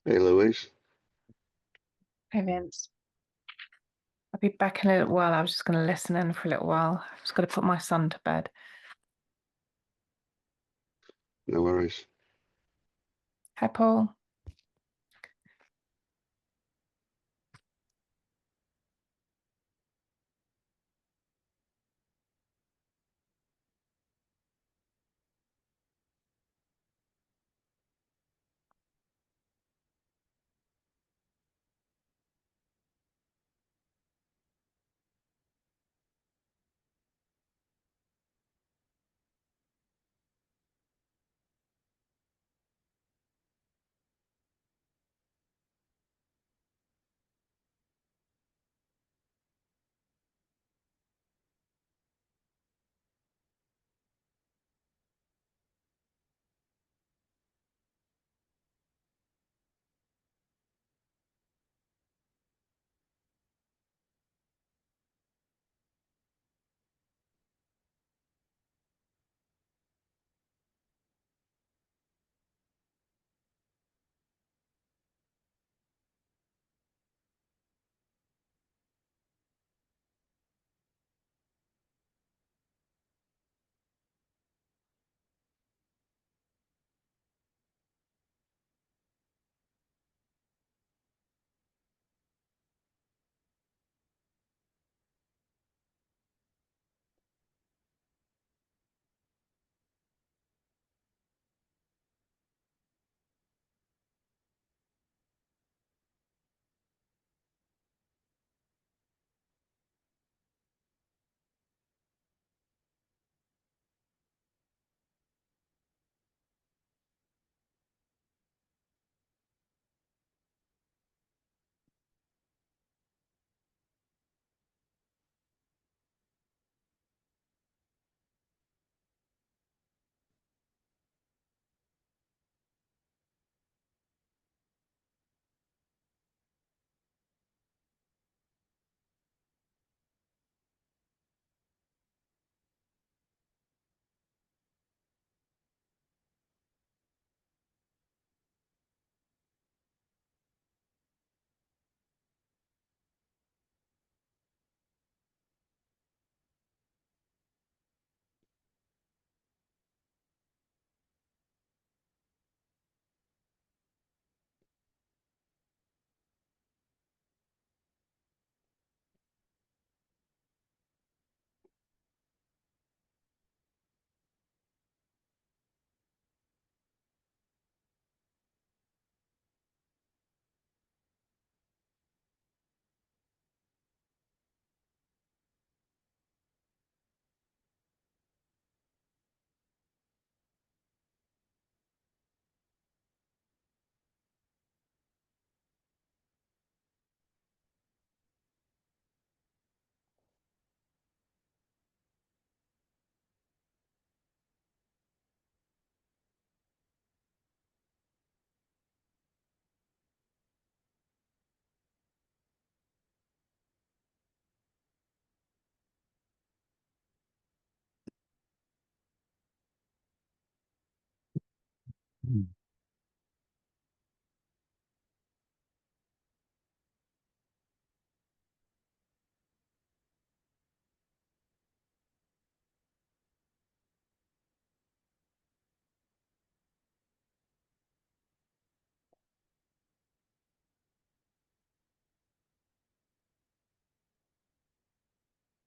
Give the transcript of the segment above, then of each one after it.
Hey, Louise. Hey Vince, I'll be back in a little while. I was just going to listen in for a little while. I've just got to put my son to bed. No worries. Hi, Paul. Mm.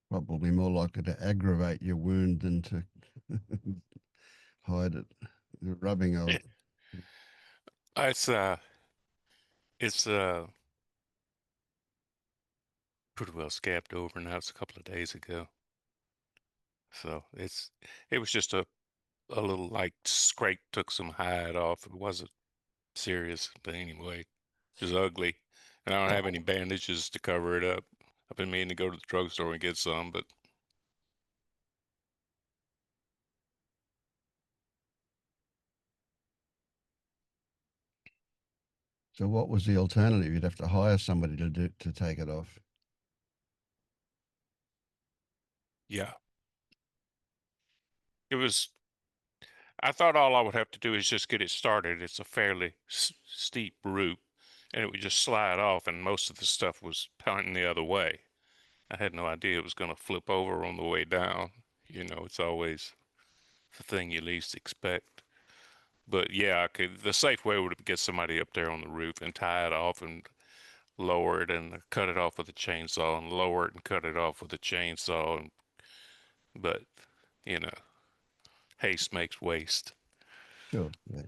Probably more likely to aggravate your wound than to hide it. The rubbing of It, it. it's pretty well scabbed over now. It's a couple of days ago. So it was just a little like scrape, took some hide off. It wasn't serious, but anyway, just ugly. And I don't have any bandages to cover it up. I've been meaning to go to the drugstore and get some, but So what was the alternative? You'd have to hire somebody to take it off. yeah, it was. I thought all I would have to do is just get it started. It's a fairly steep route. and it would just slide off, and most of the stuff was pointing the other way. I had no idea it was going to flip over on the way down. It's always the thing you least expect. But yeah, the safe way would be get somebody up there on the roof and tie it off and lower it and cut it off with a chainsaw and lower it and cut it off with a chainsaw. But, you know, haste makes waste. Sure. Yeah.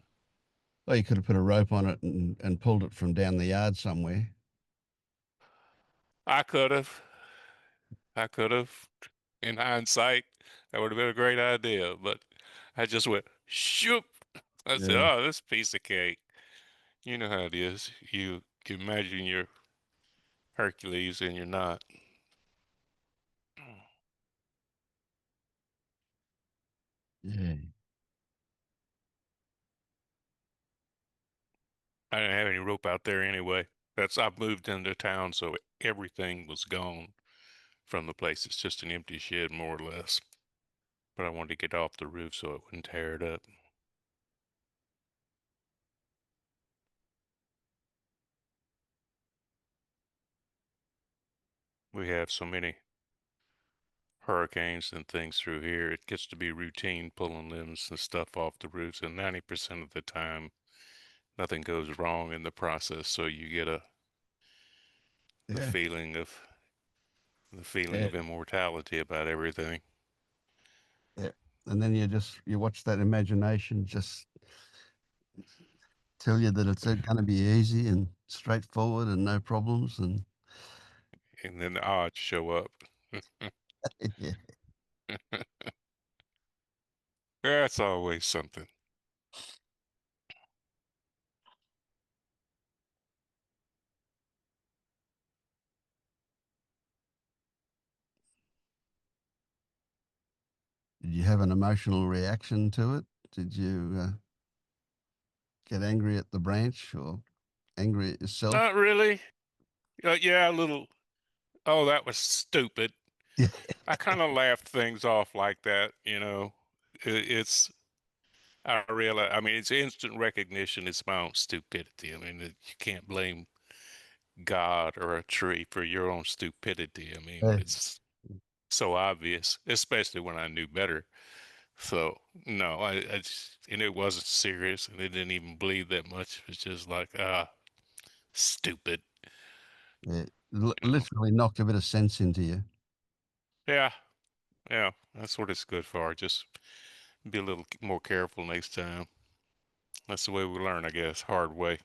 Well, you could have put a rope on it and pulled it from down the yard somewhere. I could have. I could have. In hindsight, that would have been a great idea. But I just went, shoop. I said, Yeah. oh, this piece of cake. You know how it is. You can imagine you're Hercules and you're not. Yeah. I didn't have any rope out there anyway. I've moved into town, so everything was gone from the place. It's just an empty shed, more or less. But I wanted to get off the roof so it wouldn't tear it up. We have so many hurricanes and things through here. It gets to be routine pulling limbs and stuff off the roofs, and 90% of the time, nothing goes wrong in the process. So you get the Yeah. feeling of the feeling Yeah. of immortality about everything. Yeah. And then you watch that imagination just tell you that it's going to be easy and straightforward and no problems. And And then the odds show up. yeah. That's always something. Did you have an emotional reaction to it? Did you get angry at the branch or angry at yourself? Not really. Yeah, a little. Oh, that was stupid. Yeah. I kind of laughed things off like that. It's, I realize, I mean, it's instant recognition. It's my own stupidity. I mean, you can't blame God or a tree for your own stupidity. I mean, Yeah. it's so obvious, especially when I knew better. So, no, and it wasn't serious and it didn't even bleed that much. It was just like, stupid, Yeah. you know. Literally knocked a bit of sense into you. Yeah, yeah, that's what it's good for. Just be a little more careful next time. That's the way we learn, I guess, hard way.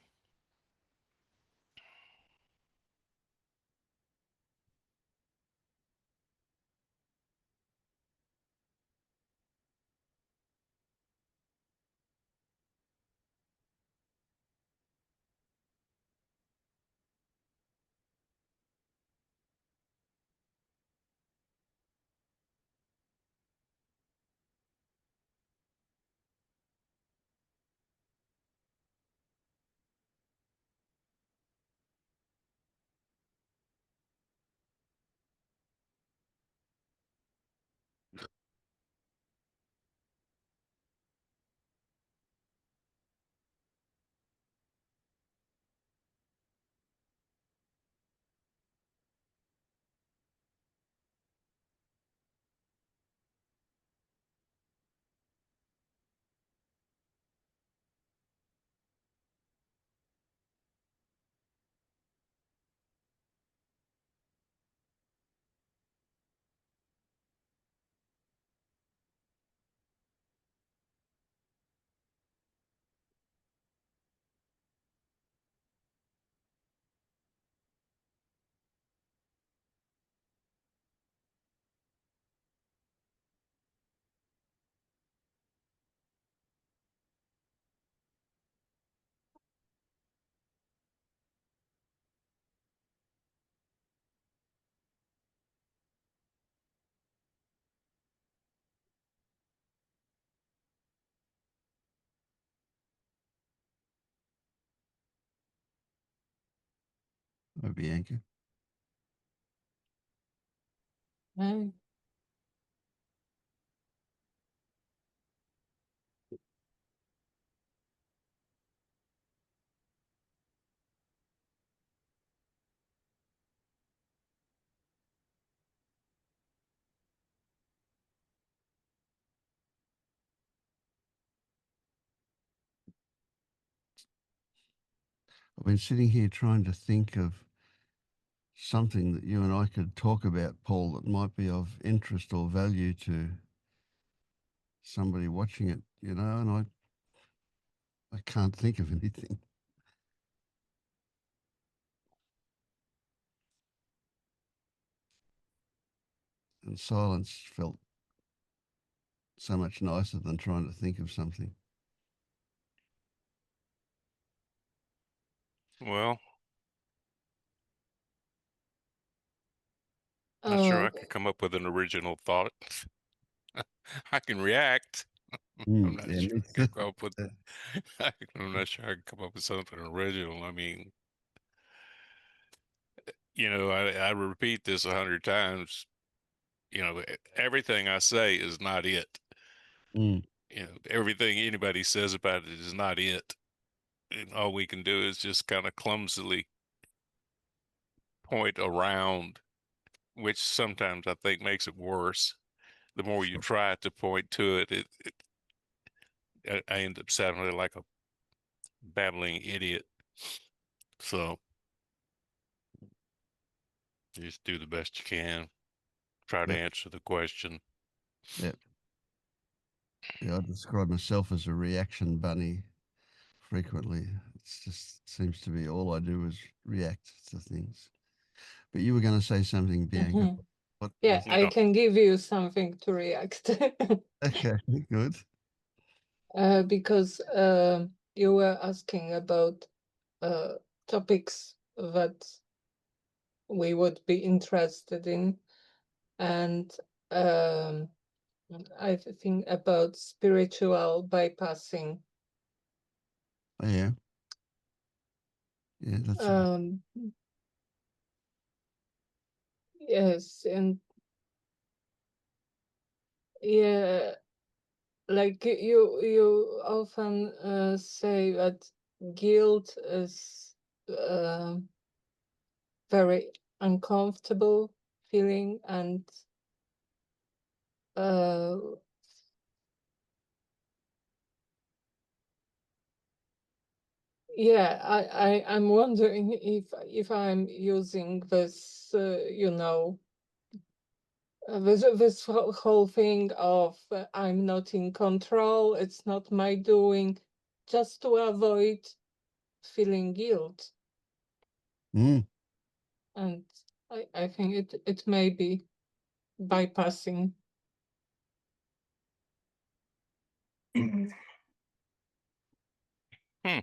Oh, Bianca. Mm. I've been sitting here trying to think of something that you and I could talk about, Paul, that might be of interest or value to somebody watching it, and I can't think of anything. And silence felt so much nicer than trying to think of something. Well, not sure I could come up with an original thought. I can react. I'm not Yeah, sure me I too. can come up with. I'm not sure I can come up with something original. I mean, I repeat this 100 times. Everything I say is not it. Mm, Everything anybody says about it is not it. And all we can do is just kind of clumsily point around, which sometimes I think makes it worse. The more you sure. try to point to it, I end up sounding like a babbling idiot. So you just do the best you can. Try to Yep, answer the question. yep. Yeah, I describe myself as a reaction bunny frequently. It's just seems to be all I do is react to things. But you were going to say something, Bianca. Mhm. What Yeah, was it? I can give you something to react Okay, good. because you were asking about topics that we would be interested in, and um, I think about spiritual bypassing. Oh, yeah. Yeah, that's a good. Um, yes, and yeah, like you often say that guilt is very uncomfortable feeling, and uh, yeah, I'm wondering if I'm using this, this whole thing of I'm not in control, it's not my doing, just to avoid feeling guilt. Mm, And I think it may be bypassing. Hmm.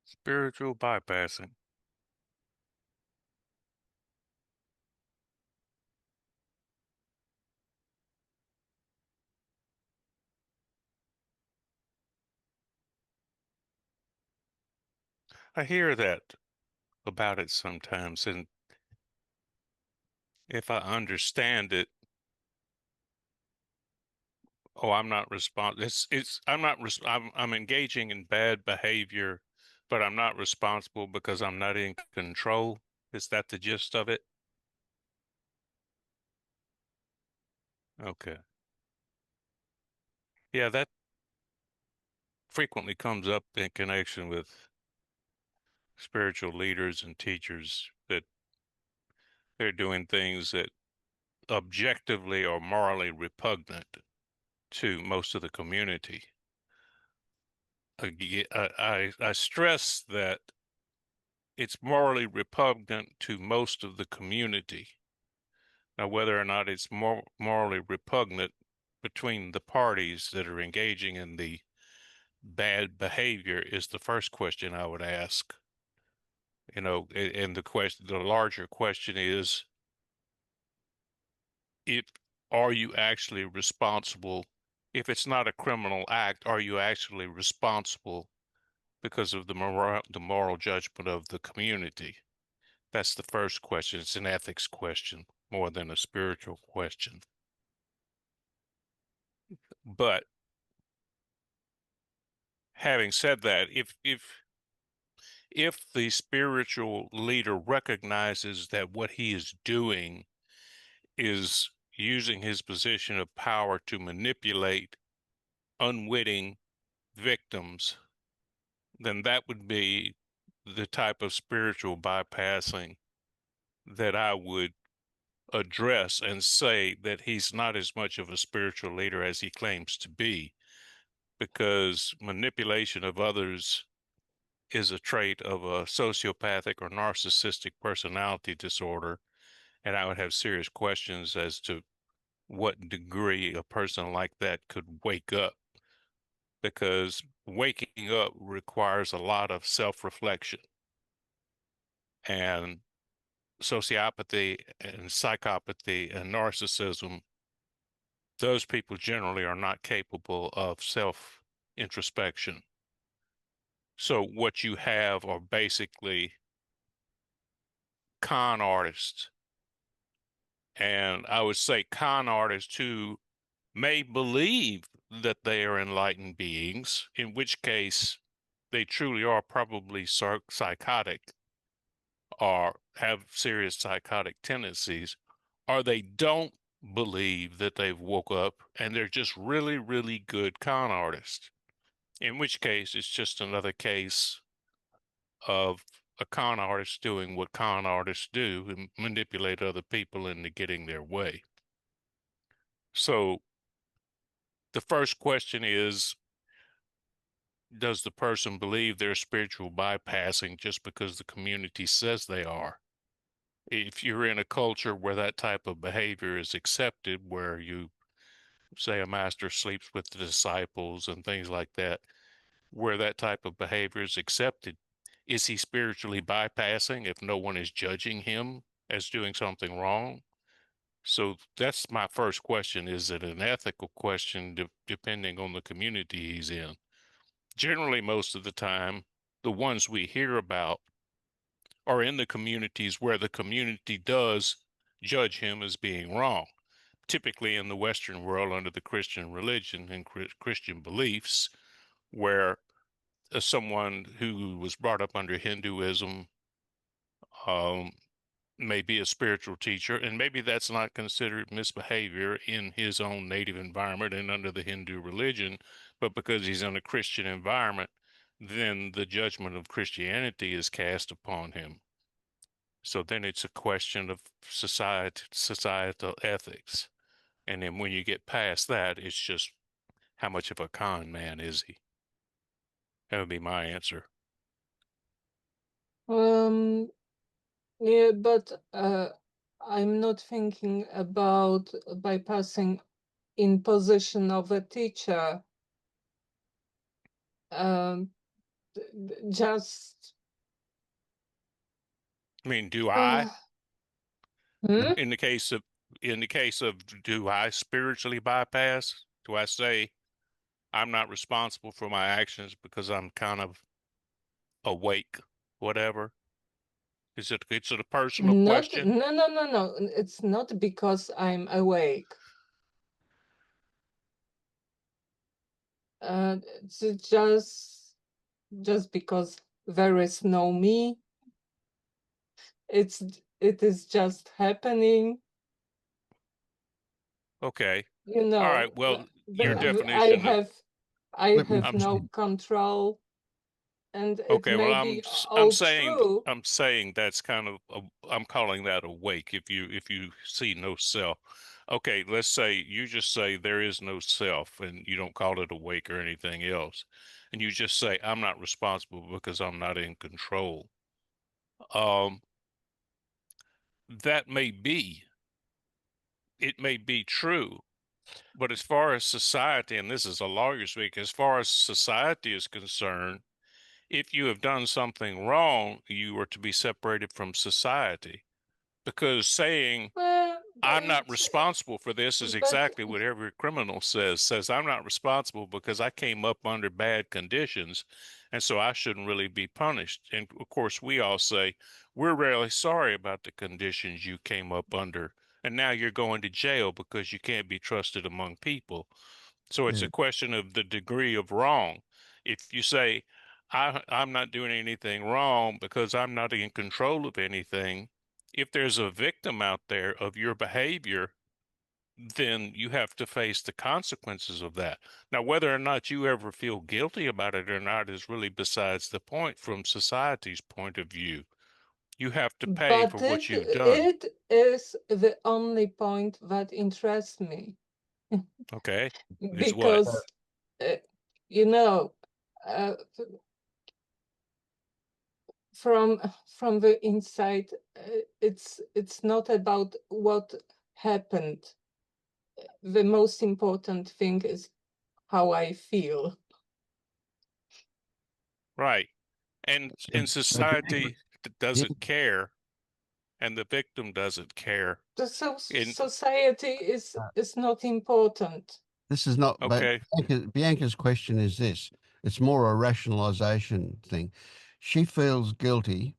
Spiritual bypassing. I hear that about it sometimes, and if I understand it, oh, I'm not I'm engaging in bad behavior, but I'm not responsible because I'm not in control. Is that the gist of it? Okay. Yeah, that frequently comes up in connection with spiritual leaders and teachers that they're doing things that objectively are morally repugnant to most of the community. I stress that it's morally repugnant to most of the community. Now, whether or not it's morally repugnant between the parties that are engaging in the bad behavior is the first question I would ask. And the larger question is, if are you actually responsible? If it's not a criminal act, are you actually responsible because of the moral judgment of the community? That's the first question. It's an ethics question more than a spiritual question. But having said that, if the spiritual leader recognizes that what he is doing is using his position of power to manipulate unwitting victims, then that would be the type of spiritual bypassing that I would address and say that he's not as much of a spiritual leader as he claims to be, because manipulation of others is a trait of a sociopathic or narcissistic personality disorder. And I would have serious questions as to what degree a person like that could wake up, because waking up requires a lot of self-reflection. And sociopathy and psychopathy and narcissism, those people generally are not capable of self-introspection. So what you have are basically con artists. And I would say con artists who may believe that they are enlightened beings, in which case they truly are probably psychotic or have serious psychotic tendencies, or they don't believe that they've woke up and they're just really, really good con artists, in which case it's just another case of a con artist doing what con artists do and manipulate other people into getting their way. So the first question is, does the person believe they're spiritual bypassing just because the community says they are? If you're in a culture where that type of behavior is accepted, where you say a master sleeps with the disciples and things like that, where that type of behavior is accepted, is he spiritually bypassing if no one is judging him as doing something wrong? So that's my first question. Is it an ethical question depending on the community he's in? Generally, most of the time, the ones we hear about are in the communities where the community does judge him as being wrong, typically in the Western world under the Christian religion and Christian beliefs, where someone who was brought up under Hinduism um, may be a spiritual teacher, and maybe that's not considered misbehavior in his own native environment and under the Hindu religion, but because he's in a Christian environment, then the judgment of Christianity is cast upon him. So then it's a question of societal ethics. And then when you get past that, it's just how much of a con man is he? That would be my answer. Yeah, but I'm not thinking about bypassing in position of a teacher. Just I mean, do I? hmm? In the case of do I spiritually bypass? Do I say I'm not responsible for my actions because I'm kind of awake, whatever? It's a personal Not question? no. It's not because I'm awake. It's just because there is no me. It is just happening. Okay. You All know, right. Well, your Yeah. definition of I Let me have I'm just no control, and it okay. Well, may be all true. I'm saying that's kind of I'm calling that awake. If you see no self, okay. Let's say you just say there is no self, and you don't call it awake or anything else, and you just say I'm not responsible because I'm not in control. Um, that may be, it may be true, but as far as society, and this is a lawyer speak, as far as society is concerned, if you have done something wrong, you are to be separated from society, because saying Well, I'm not it's, responsible for this is but exactly what every criminal says I'm not responsible because I came up under bad conditions, and so I shouldn't really be punished. And of course, we all say we're really sorry about the conditions you came up under, and now you're going to jail because you can't be trusted among people. So it's yeah. a question of the degree of wrong. If you say I'm not doing anything wrong because I'm not in control of anything, if there's a victim out there of your behavior, then you have to face the consequences of that. Now, whether or not you ever feel guilty about it or not is really besides the point from society's point of view. You have to pay for But what you've done. it is the only point that interests me. Okay? Is what? Because, you know, uh, from the inside, it's not about what happened. The most important thing is how I feel. Right. And So society yeah, doesn't care, and the victim doesn't care. So In society is not important. this is not, but okay, Bianca's question is this. It's more a rationalization thing. She feels guilty.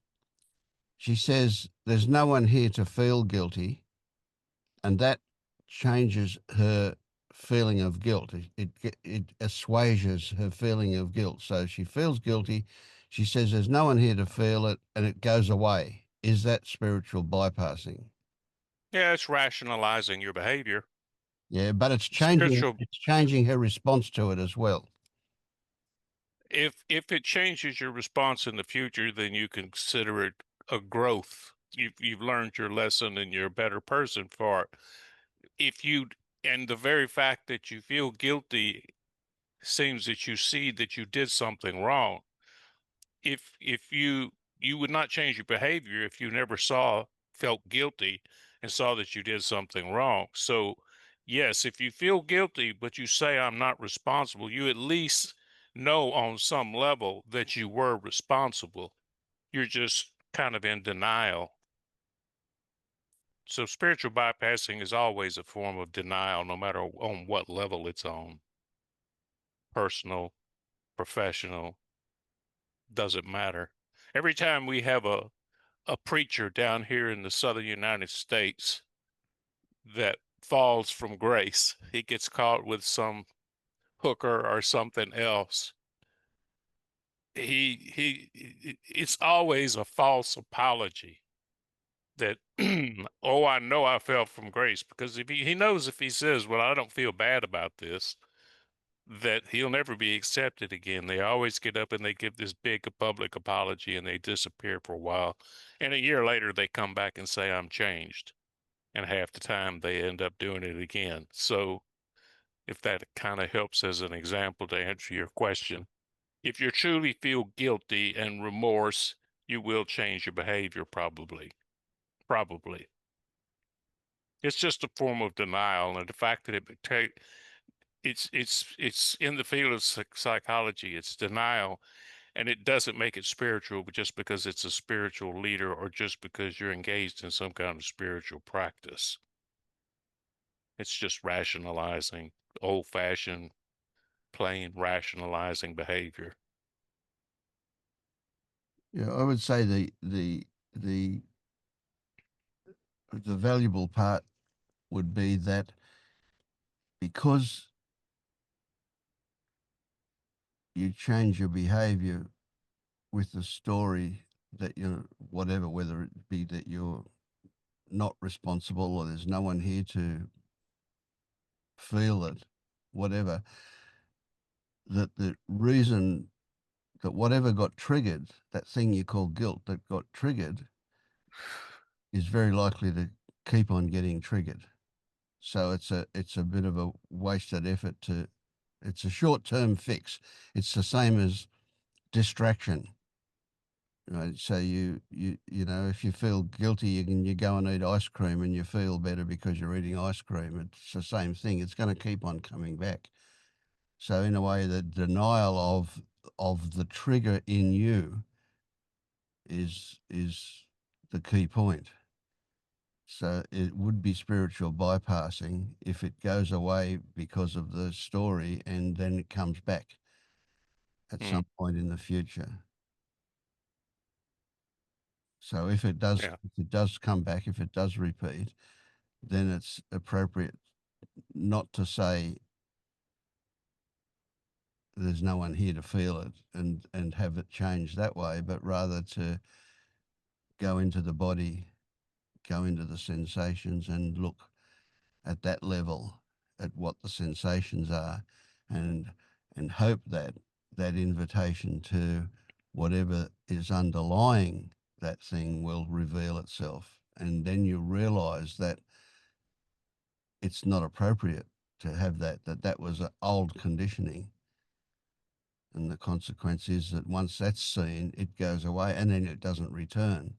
She says there's no one here to feel guilty, and that changes her feeling of guilt. It assuages her feeling of guilt. So she feels guilty. She says there's no one here to feel it, and it goes away. Is that spiritual bypassing? yeah, it's rationalizing your behavior. Yeah, but it's changing. Spiritual, It's changing her response to it as well. if it changes your response in the future, then you consider it a growth. You've learned your lesson and you're a better person for it. If you and the very fact that you feel guilty seems that you see that you did something wrong. If you would not change your behavior if you never felt guilty and saw that you did something wrong. So yes, if you feel guilty but you say I'm not responsible, you at least know on some level that you were responsible. You're just kind of in denial. So spiritual bypassing is always a form of denial, no matter on what level it's on. Personal, professional, doesn't matter. Every time we have a preacher down here in the southern United States that falls from grace, he gets caught with some hooker or something else. It's always a false apology that, oh, I know I fell from grace, because if he knows, if he says, well, I don't feel bad about this, that he'll never be accepted again. They always get up and they give this big public apology and they disappear for a while. And a year later, they come back and say, I'm changed. And half the time they end up doing it again. So if that kind of helps as an example to answer your question, if you truly feel guilty and remorse, you will change your behavior probably. Probably. It's just a form of denial, and the fact that it's in the field of psychology, it's denial, and it doesn't make it spiritual just because it's a spiritual leader or just because you're engaged in some kind of spiritual practice. It's just rationalizing, old-fashioned, plain rationalizing behavior. Yeah, I would say the the valuable part would be that because you change your behavior with the story that you're whatever, whether it be that you're not responsible or there's no one here to feel it, whatever, that the reason that whatever got triggered, that thing you call guilt that got triggered, is very likely to keep on getting triggered. So it's a bit of a wasted effort to. It's a short term fix. It's the same as distraction. Right? So you know, if you feel guilty, you go and eat ice cream and you feel better because you're eating ice cream. It's the same thing. It's going to keep on coming back. So in a way, the denial of the trigger in you is the key point. So it would be spiritual bypassing if it goes away because of the story and then it comes back at Mm, some point in the future. So yeah. if it does come back, if it does repeat, then it's appropriate not to say there's no one here to feel it and have it change that way, but rather to go into the body go into the sensations and look at that level, at what the sensations are, and hope that that invitation to whatever is underlying that thing will reveal itself. And then you realize that it's not appropriate to have that was an old conditioning. And the consequence is that once that's seen, it goes away and then it doesn't return,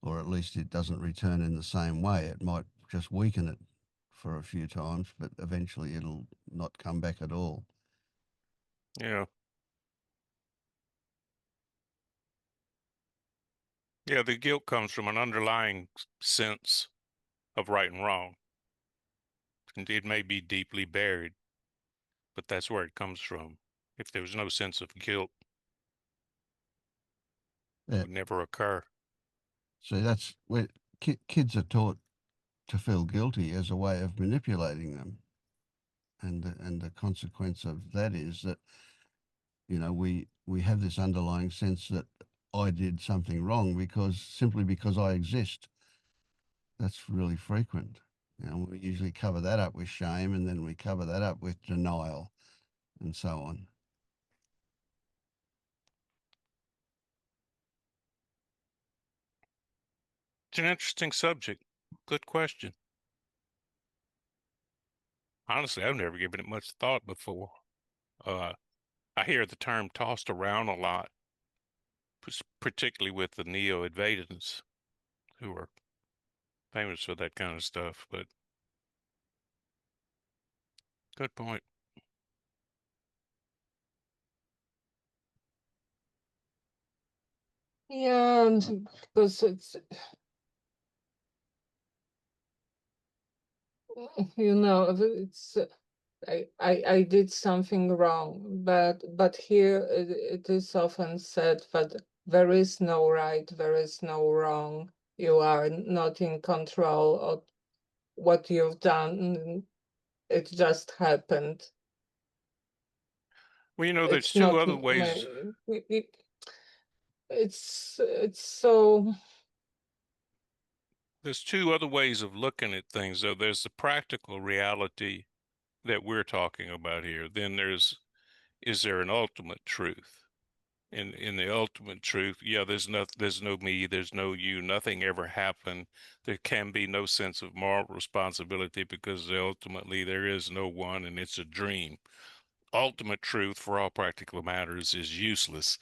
or at least it doesn't return in the same way. It might just weaken it for a few times, but eventually it'll not come back at all. Yeah. Yeah, the guilt comes from an underlying sense of right and wrong. And it may be deeply buried, but that's where it comes from. If there was no sense of guilt, it Yeah. would never occur. So that's where kids are taught to feel guilty as a way of manipulating them. And the consequence of that is that, you know, we have this underlying sense that I did something wrong simply because I exist. That's really frequent. You know, we usually cover that up with shame, and then we cover that up with denial and so on. It's an interesting subject. Good question. Honestly, I've never given it much thought before. I hear the term tossed around a lot, particularly with the neo-Advaitins, who are famous for that kind of stuff, but good point. Yeah, and because it's, it's I did something wrong, but here it is often said that there is no right, there is no wrong. You are not in control of what you've done. It just happened. Well, you know, there's It's two not other ways. it's so. There's two other ways of looking at things, though. There's the practical reality that we're talking about here. Then is there an ultimate truth? In the ultimate truth, yeah, there's no me, there's no you, nothing ever happened. There can be no sense of moral responsibility because ultimately there is no one and it's a dream. Ultimate truth, for all practical matters, is useless.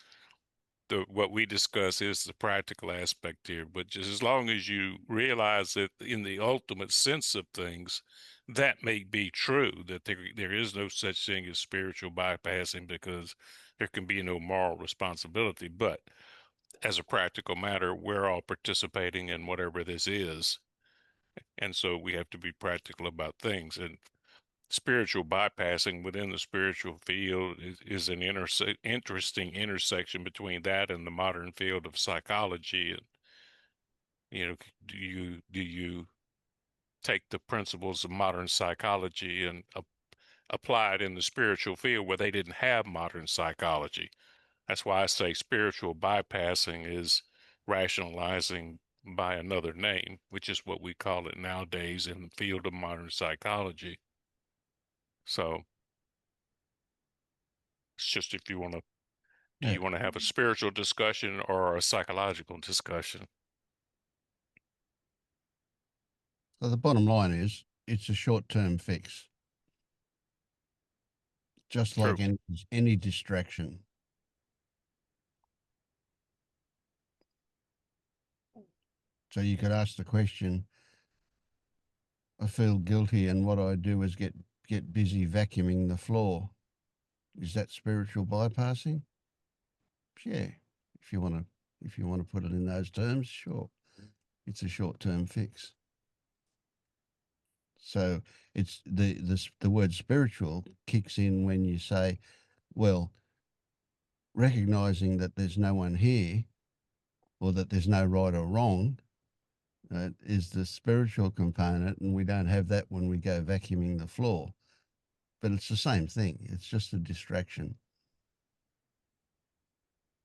What we discuss is the practical aspect here, but just as long as you realize that in the ultimate sense of things, that may be true, that there is no such thing as spiritual bypassing because there can be no moral responsibility. But as a practical matter, we're all participating in whatever this is. And so we have to be practical about things. And spiritual bypassing within the spiritual field is an interesting intersection between that and the modern field of psychology. And do you take the principles of modern psychology and apply it in the spiritual field where they didn't have modern psychology? That's why I say spiritual bypassing is rationalizing by another name, which is what we call it nowadays in the field of modern psychology. So it's just if you want to, do Yeah. you want to have a spiritual discussion or a psychological discussion? So the bottom line is it's a short-term fix, just True. like any distraction. So you could ask the question, I feel guilty and what I do is get busy vacuuming the floor. Is that spiritual bypassing? Yeah. If you want to put it in those terms, sure. It's a short-term fix. So it's the word spiritual kicks in when you say, well, recognizing that there's no one here or that there's no right or wrong is the spiritual component, and we don't have that when we go vacuuming the floor. But it's the same thing. It's just a distraction.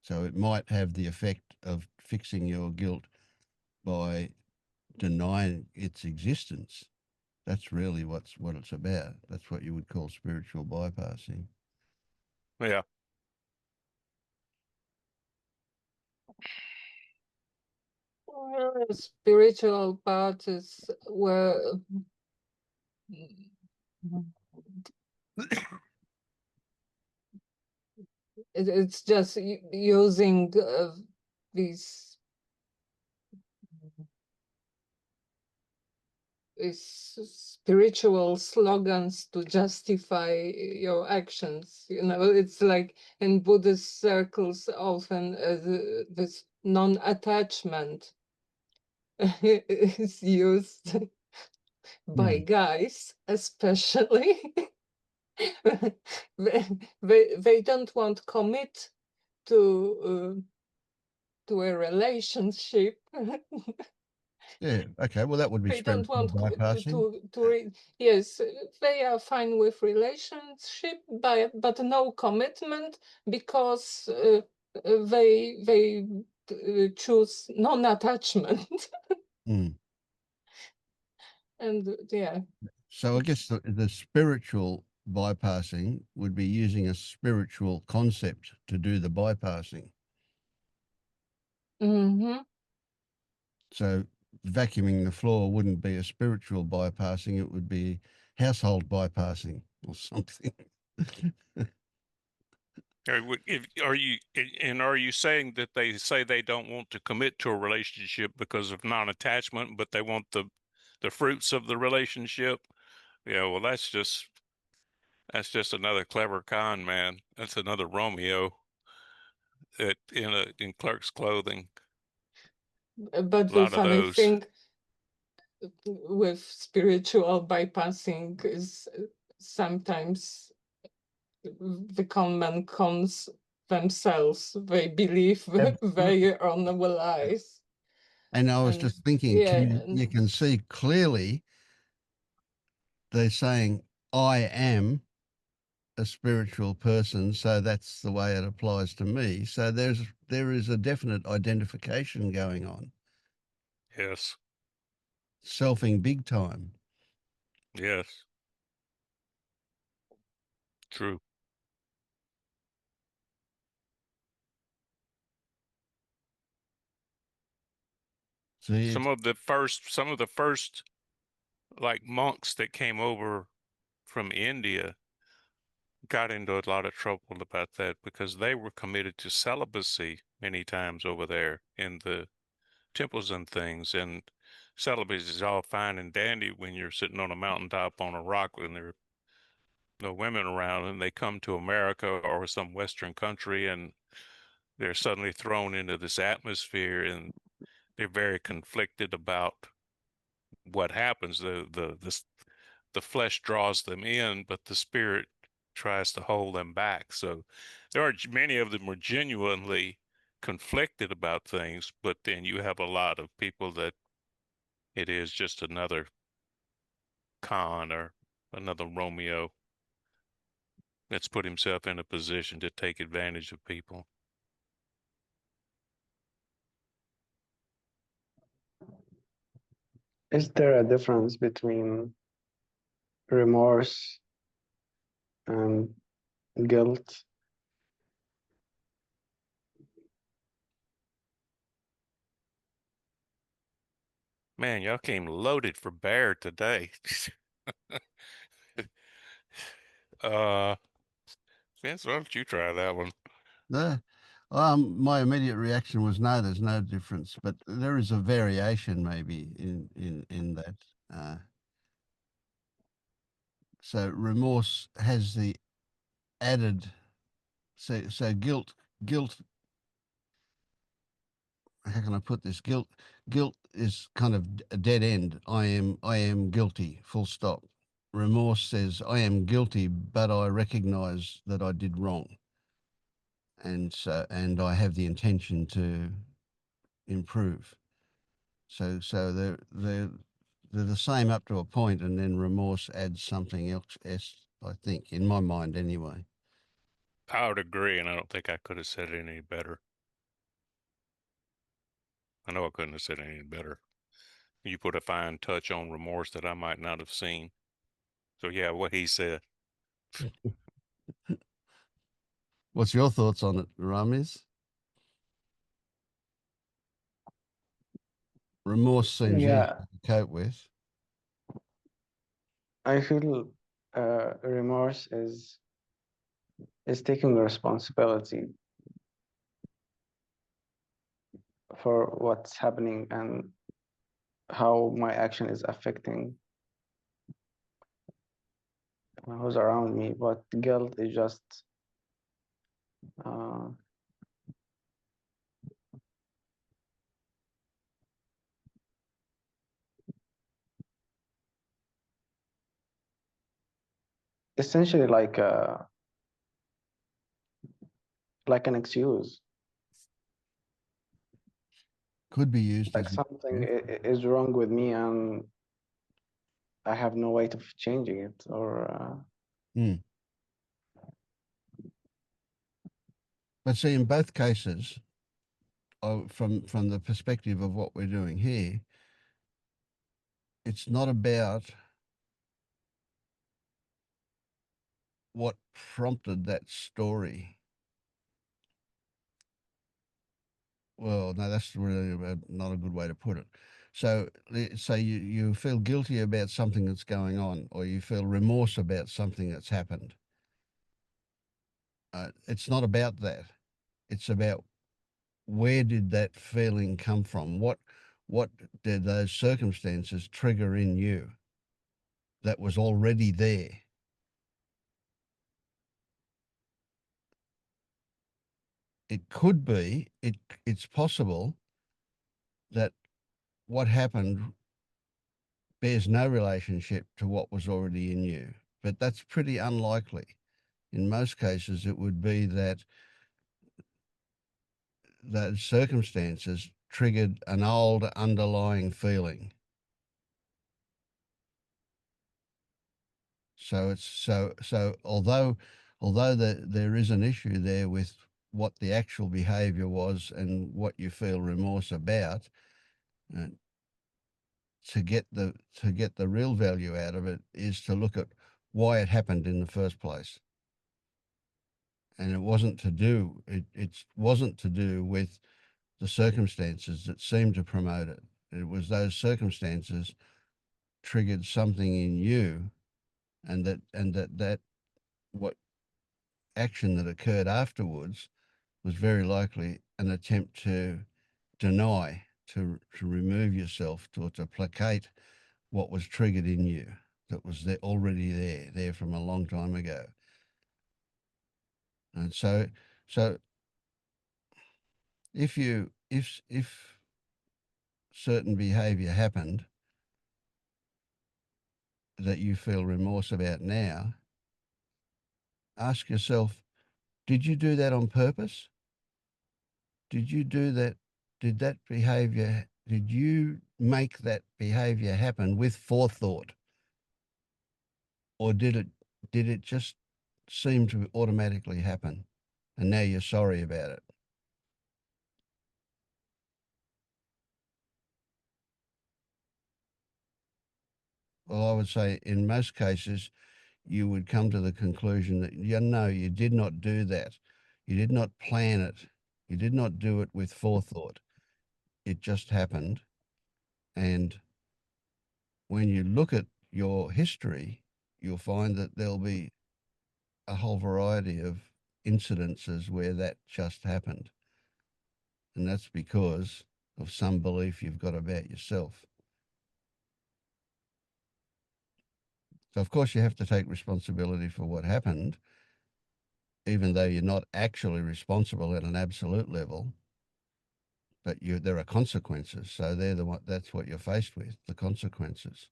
So it might have the effect of fixing your guilt by denying its existence. That's really what it's about. That's what you would call spiritual bypassing. Yeah. Well, the spiritual part is where it's just using these spiritual slogans to justify your actions. You know, it's like in Buddhist circles often this non-attachment is used by guys, especially. They don't want commit to a relationship. Yeah. Okay. Well, that would be They don't spiritual want bypassing. yes, they are fine with relationship, but no commitment because they choose non-attachment. Mm. And yeah, So I guess the spiritual bypassing would be using a spiritual concept to do the bypassing. mm-hmm. So vacuuming the floor wouldn't be a spiritual bypassing, it would be household bypassing or something. Are you saying that they say they don't want to commit to a relationship because of non-attachment, but they want the fruits of the relationship? Yeah, well, that's just another clever con man. That's another Romeo in clerk's clothing. But A the lot of funny those. thing with spiritual bypassing is sometimes the common cons themselves. They believe Absolutely. they are on the lies. And I was And just thinking, yeah, you can see clearly they're saying, I am a spiritual person, so that's the way it applies to me. So there is a definite identification going on. Yes. Selfing big time. Yes. True. See, Some of the first like monks that came over from India got into a lot of trouble about that because they were committed to celibacy many times over there in the temples and things. And celibacy is all fine and dandy when you're sitting on a mountaintop on a rock when there are no women around, and they come to America or some Western country and they're suddenly thrown into this atmosphere and they're very conflicted about what happens. The flesh draws them in, but the spirit tries to hold them back. So there are many of them are genuinely conflicted about things, but then you have a lot of people that it is just another con or another Romeo that's put himself in a position to take advantage of people. Is there a difference between remorse and guilt? Man, y'all came loaded for bear today. Vince, why don't you try that one? the my immediate reaction was no, there's no difference, but there is a variation maybe in that. So remorse has the added, so guilt. How can I put this? Guilt is kind of a dead end. I am guilty. Full stop. Remorse says I am guilty, but I recognise that I did wrong, and I have the intention to improve. So they're the same up to a point, and then remorse adds something else. I think, in my mind, anyway. I would agree, and I don't think I could have said it any better. I know I couldn't have said it any better. You put a fine touch on remorse that I might not have seen. So yeah, what he said. What's your thoughts on it, Ramiz? Remorse seems easy Yeah, to cope with. I feel remorse is taking responsibility for what's happening and how my action is affecting who's around me. But guilt is just uh, essentially like an excuse, Could be used like as an something excuse. is wrong with me and I have no way of changing it, or But see, in both cases, from the perspective of what we're doing here, it's not about what prompted that story. Well, no, that's really not a good way to put it. So, say you feel guilty about something that's going on, or you feel remorse about something that's happened. It's not about that. It's about where did that feeling come from? What did those circumstances trigger in you that was already there? It could be, it's possible that what happened bears no relationship to what was already in you, but that's pretty unlikely. In most cases, it would be that those circumstances triggered an old underlying feeling. So it's so although there is an issue there with what the actual behavior was and what you feel remorse about, uh, to get the real value out of it is to look at why it happened in the first place. And it wasn't to do it wasn't to do with the circumstances that seemed to promote it. It was those circumstances triggered something in you, and that what action that occurred afterwards was very likely an attempt to deny, to remove yourself, to placate what was triggered in you that was there already there from a long time ago. And so if certain behavior happened that you feel remorse about now, ask yourself, did you do that on purpose? Did you do that? Did you make that behavior happen with forethought? Or did it just seem to automatically happen? And now you're sorry about it. Well, I would say in most cases, you would come to the conclusion that, no, you did not do that. You did not plan it. You did not do it with forethought. It just happened. And when you look at your history, you'll find that there'll be a whole variety of incidences where that just happened. And that's because of some belief you've got about yourself. So, of course, you have to take responsibility for what happened, even though you're not actually responsible at an absolute level. But there are consequences. So that's what you're faced with, the consequences.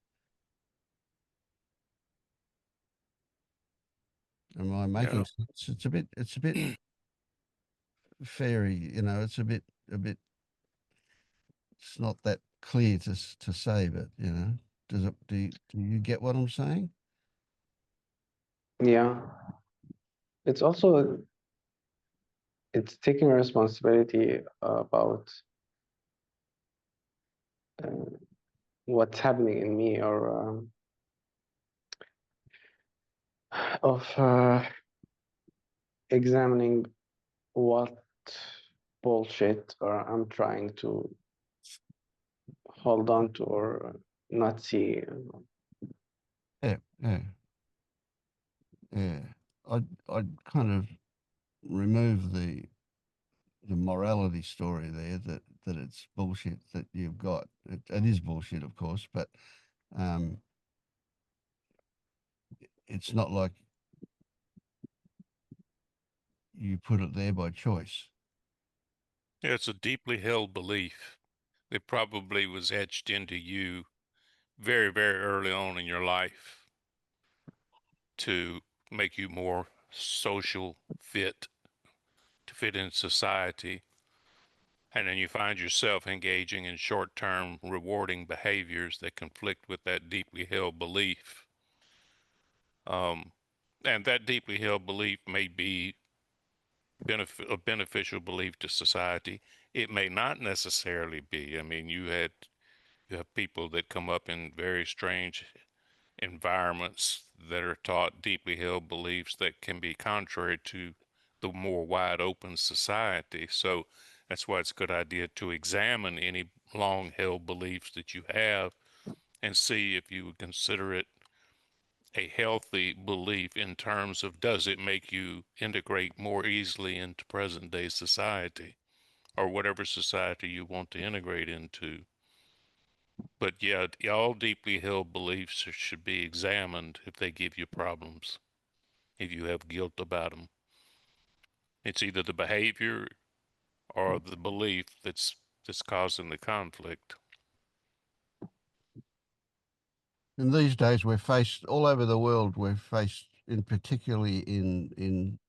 Am I making sense? It's a bit fairy, it's a bit, it's not that clear to say, but, do you get what I'm saying? yeah, it's also it's taking responsibility about uh, what's happening in me, or of examining what bullshit or I'm trying to hold on to or not see. Yeah, yeah, yeah. I'd kind of remove the morality story there, that it's bullshit that you've got. It is bullshit, of course, but um, it's not like you put it there by choice. Yeah, it's a deeply held belief that probably was etched into you very, very early on in your life to make you more social fit, to fit in society. And then you find yourself engaging in short-term rewarding behaviors that conflict with that deeply held belief. And that deeply held belief may be a beneficial belief to society. It may not necessarily be. I mean, you have people that come up in very strange environments that are taught deeply held beliefs that can be contrary to the more wide open society. So that's why it's a good idea to examine any long held beliefs that you have and see if you would consider it a healthy belief in terms of, does it make you integrate more easily into present day society or whatever society you want to integrate into. But yeah, all deeply held beliefs should be examined if they give you problems, if you have guilt about them. It's either the behavior or the belief that's causing the conflict. And these days, we're faced all over the world. We're faced, in particularly in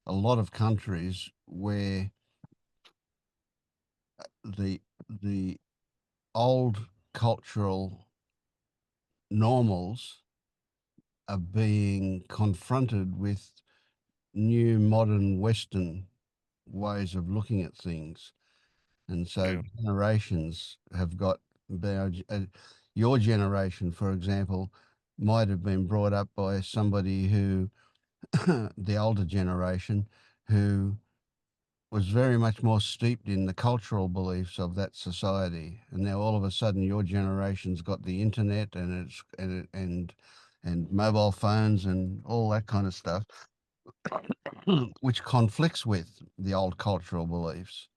a lot of countries, where the the old cultural normals are being confronted with new modern Western ways of looking at things. And so Yeah. generations have got your generation, for example, might have been brought up by somebody who, the older generation, who was very much more steeped in the cultural beliefs of that society. And now all of a sudden your generation's got the internet and and mobile phones and all that kind of stuff, which conflicts with the old cultural beliefs.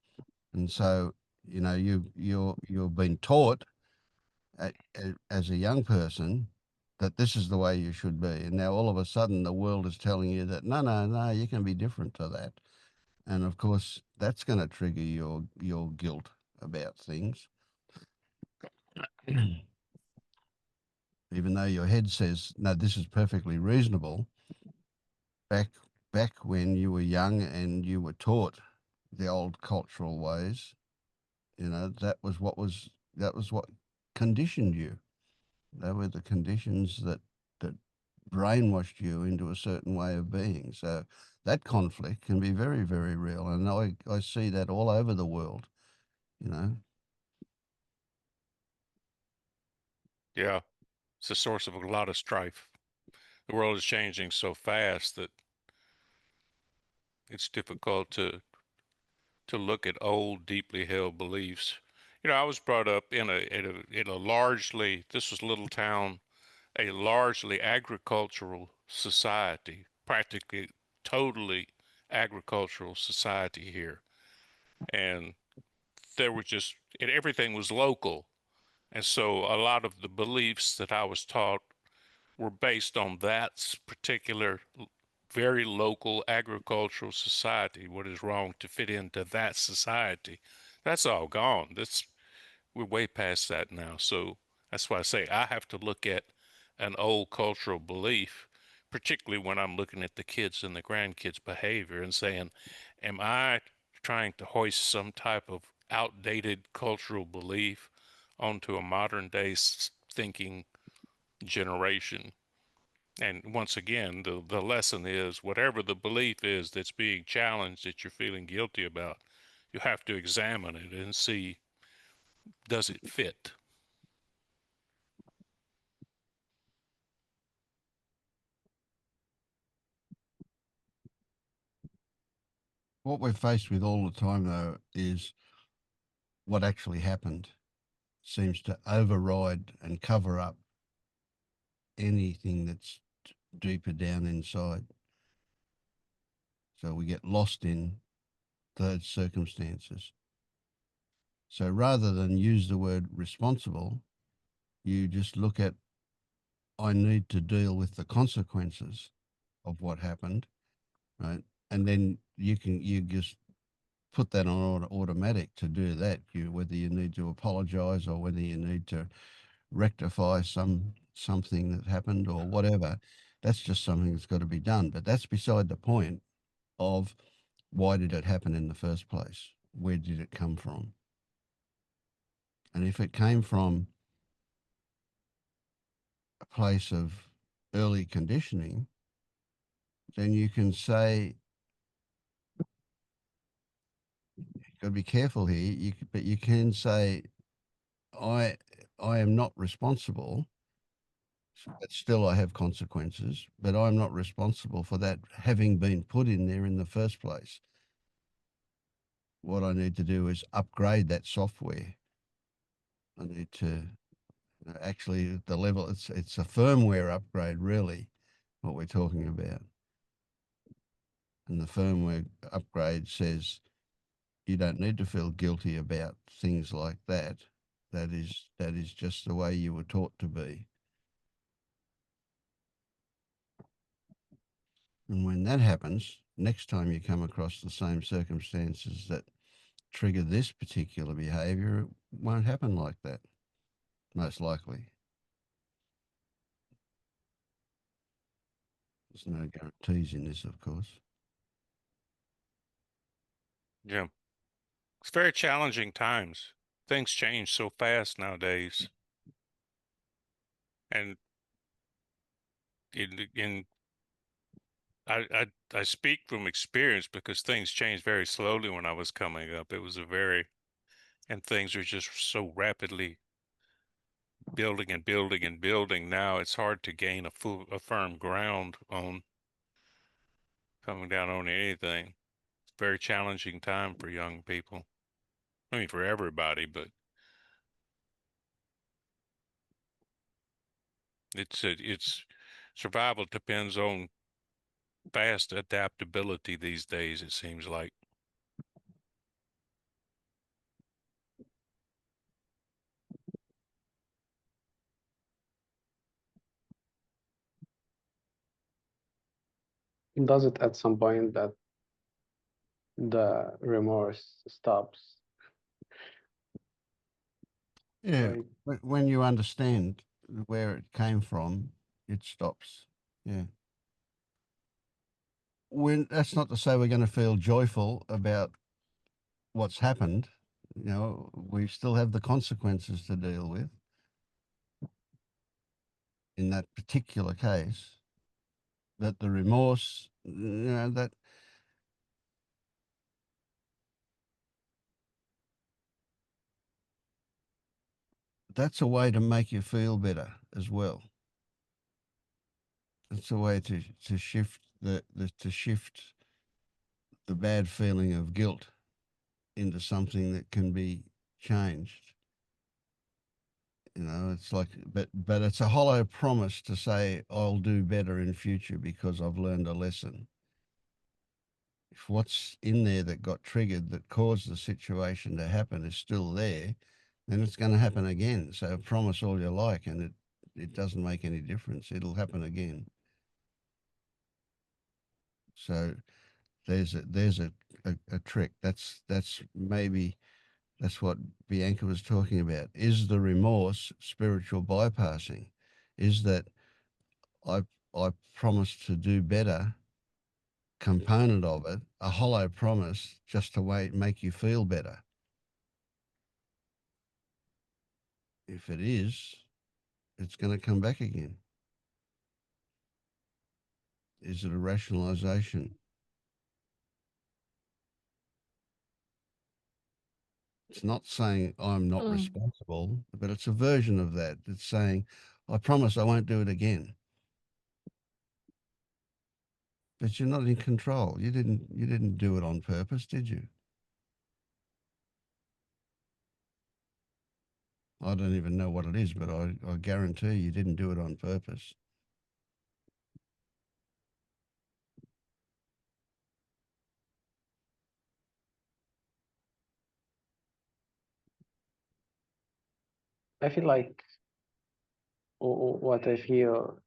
And so, you know, you've been taught as a young person that this is the way you should be. And now all of a sudden the world is telling you that no, no, no, you can be different to that. And of course, that's going to trigger your guilt about things, even though your head says, no, this is perfectly reasonable. Back back when you were young and you were taught the old cultural ways, you know, that was what conditioned you. They were the conditions that brainwashed you into a certain way of being. So that conflict can be very, very real. And I see that all over the world, you know. Yeah. It's a source of a lot of strife. The world is changing so fast that it's difficult to look at old, deeply held beliefs. You know, I was brought up in a largely, this was a little town, a largely agricultural society, practically totally agricultural society here. And there were just, and everything was local. And so a lot of the beliefs that I was taught were based on that particular very local agricultural society. What is wrong to fit into that society? That's all gone. We're way past that now. So that's why I say I have to look at an old cultural belief, particularly when I'm looking at the kids and the grandkids' behavior and saying, am I trying to hoist some type of outdated cultural belief onto a modern day thinking generation? And once again, the lesson is whatever the belief is that's being challenged that you're feeling guilty about, you have to examine it and see, does it fit? what we're faced with all the time, though, is what actually happened seems to override and cover up anything that's deeper down inside. So we get lost in those circumstances. So rather than use the word responsible, you just look at, I need to deal with the consequences of what happened, right? And then you just put that on automatic to do that. Whether you need to apologize or whether you need to rectify something that happened or whatever, that's just something that's got to be done. But that's beside the point of why did it happen in the first place? Where did it come from? And if it came from a place of early conditioning, then you can say, you've got to be careful here, but you can say, I am not responsible, but still I have consequences, but I'm not responsible for that having been put in there in the first place. What I need to do is upgrade that software. I need to actually the level, it's a firmware upgrade, really, what we're talking about. And the firmware upgrade says you don't need to feel guilty about things like that. That is just the way you were taught to be. And when that happens, next time you come across the same circumstances that trigger this particular behavior, it won't happen like that, most likely. There's no guarantees in this, of course. Yeah. It's very challenging times. Things change so fast nowadays. And I speak from experience because things changed very slowly when I was coming up. It was and things are just so rapidly building and building and building. Now it's hard to gain a firm ground on coming down on anything. It's a very challenging time for young people. I mean, for everybody, but it's survival depends on fast adaptability these days, it seems like. Does it at some point that the remorse stops? Yeah, Like, when you understand where it came from, it stops. Yeah. That's not to say we're going to feel joyful about what's happened. You know, we still have the consequences to deal with in that particular case. That the remorse, that's a way to make you feel better as well. It's a way to shift to shift the bad feeling of guilt into something that can be changed. You know, it's like, but it's a hollow promise to say I'll do better in future because I've learned a lesson. If what's in there that got triggered that caused the situation to happen is still there, then it's going to happen again. So promise all you like, and it doesn't make any difference. It'll happen again. So there's a trick. That's maybe that's what Bianca was talking about. Is the remorse spiritual bypassing? Is that I I promise to do better component of it a hollow promise just to make you feel better? If it is, it's going to come back again. Is it a rationalization? It's not saying I'm not responsible, but it's a version of that. It's saying, I promise I won't do it again. But you're not in control. You didn't do it on purpose, did you? I don't even know what it is, but I guarantee you didn't do it on purpose. I feel like what I feel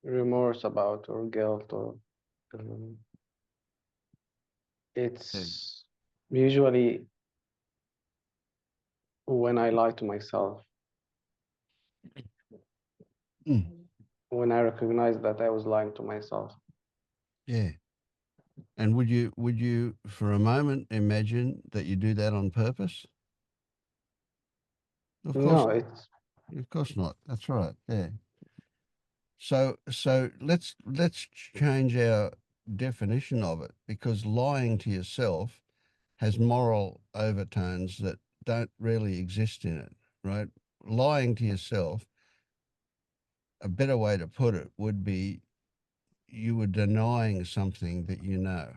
remorse about or guilt or um, it's usually when I lie to myself, Mm, when I recognize that I was lying to myself. yeah. And would you for a moment imagine that you do that on purpose? Of course, No, it's of course not. That's right. Yeah. So let's change our definition of it, because lying to yourself has moral overtones that don't really exist in it, right? Lying to yourself, a better way to put it would be you were denying something that you know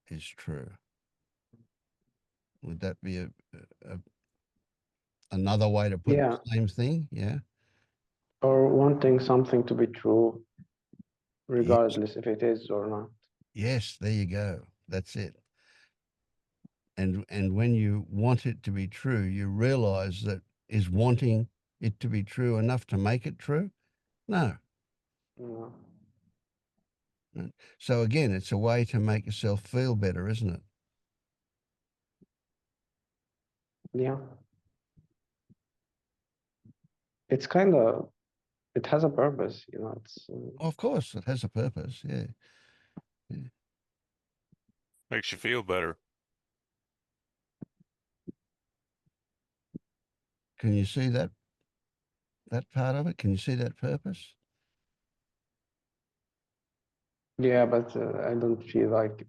is true. Would that be a another way to put yeah, the same thing? Yeah. or wanting something to be true, Yes. regardless if it is or not. Yes. There you go. That's it. And when you want it to be true, you realize that is wanting it to be true enough to make it true? No. No. Right? So again, it's a way to make yourself feel better, isn't it? Yeah, it's kind of, it has a purpose, you know. It's Of course, it has a purpose. Yeah. Yeah. Makes you feel better. Can you see that part of it? Can you see that purpose? yeah, but I don't feel like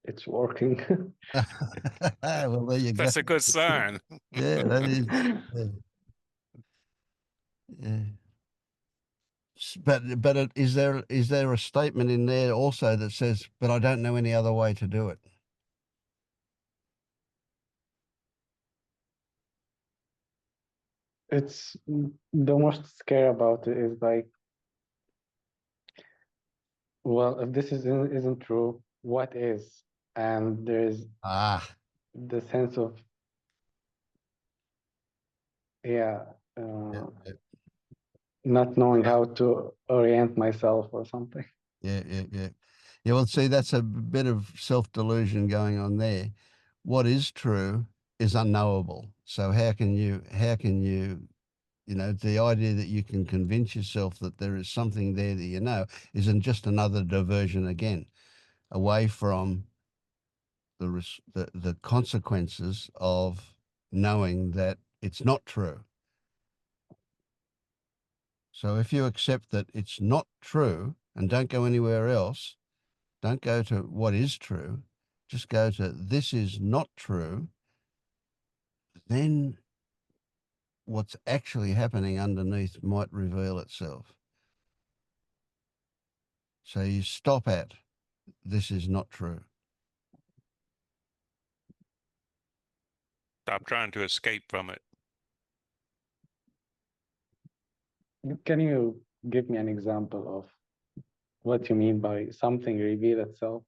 it's working. Well, there you go. That's a good sign. Yeah, that is. Yeah. Yeah. But is there a statement in there also that says, "But I don't know any other way to do it"? It's the most scary about it is like, well, if this isn't true, what is? And there's Ah, the sense of, yeah, yeah, uh, yeah, not knowing how to orient myself or something. yeah, yeah, yeah. Yeah, well, see, that's a bit of self-delusion going on there. What is true is unknowable. So the idea that you can convince yourself that there is something there that you know isn't just another diversion again, away from the consequences of knowing that it's not true. So if you accept that it's not true and don't go anywhere else, don't go to what is true, just go to this is not true, then what's actually happening underneath might reveal itself. So you stop at this is not true. Stop trying to escape from it. Can you give me an example of what you mean by something reveal itself?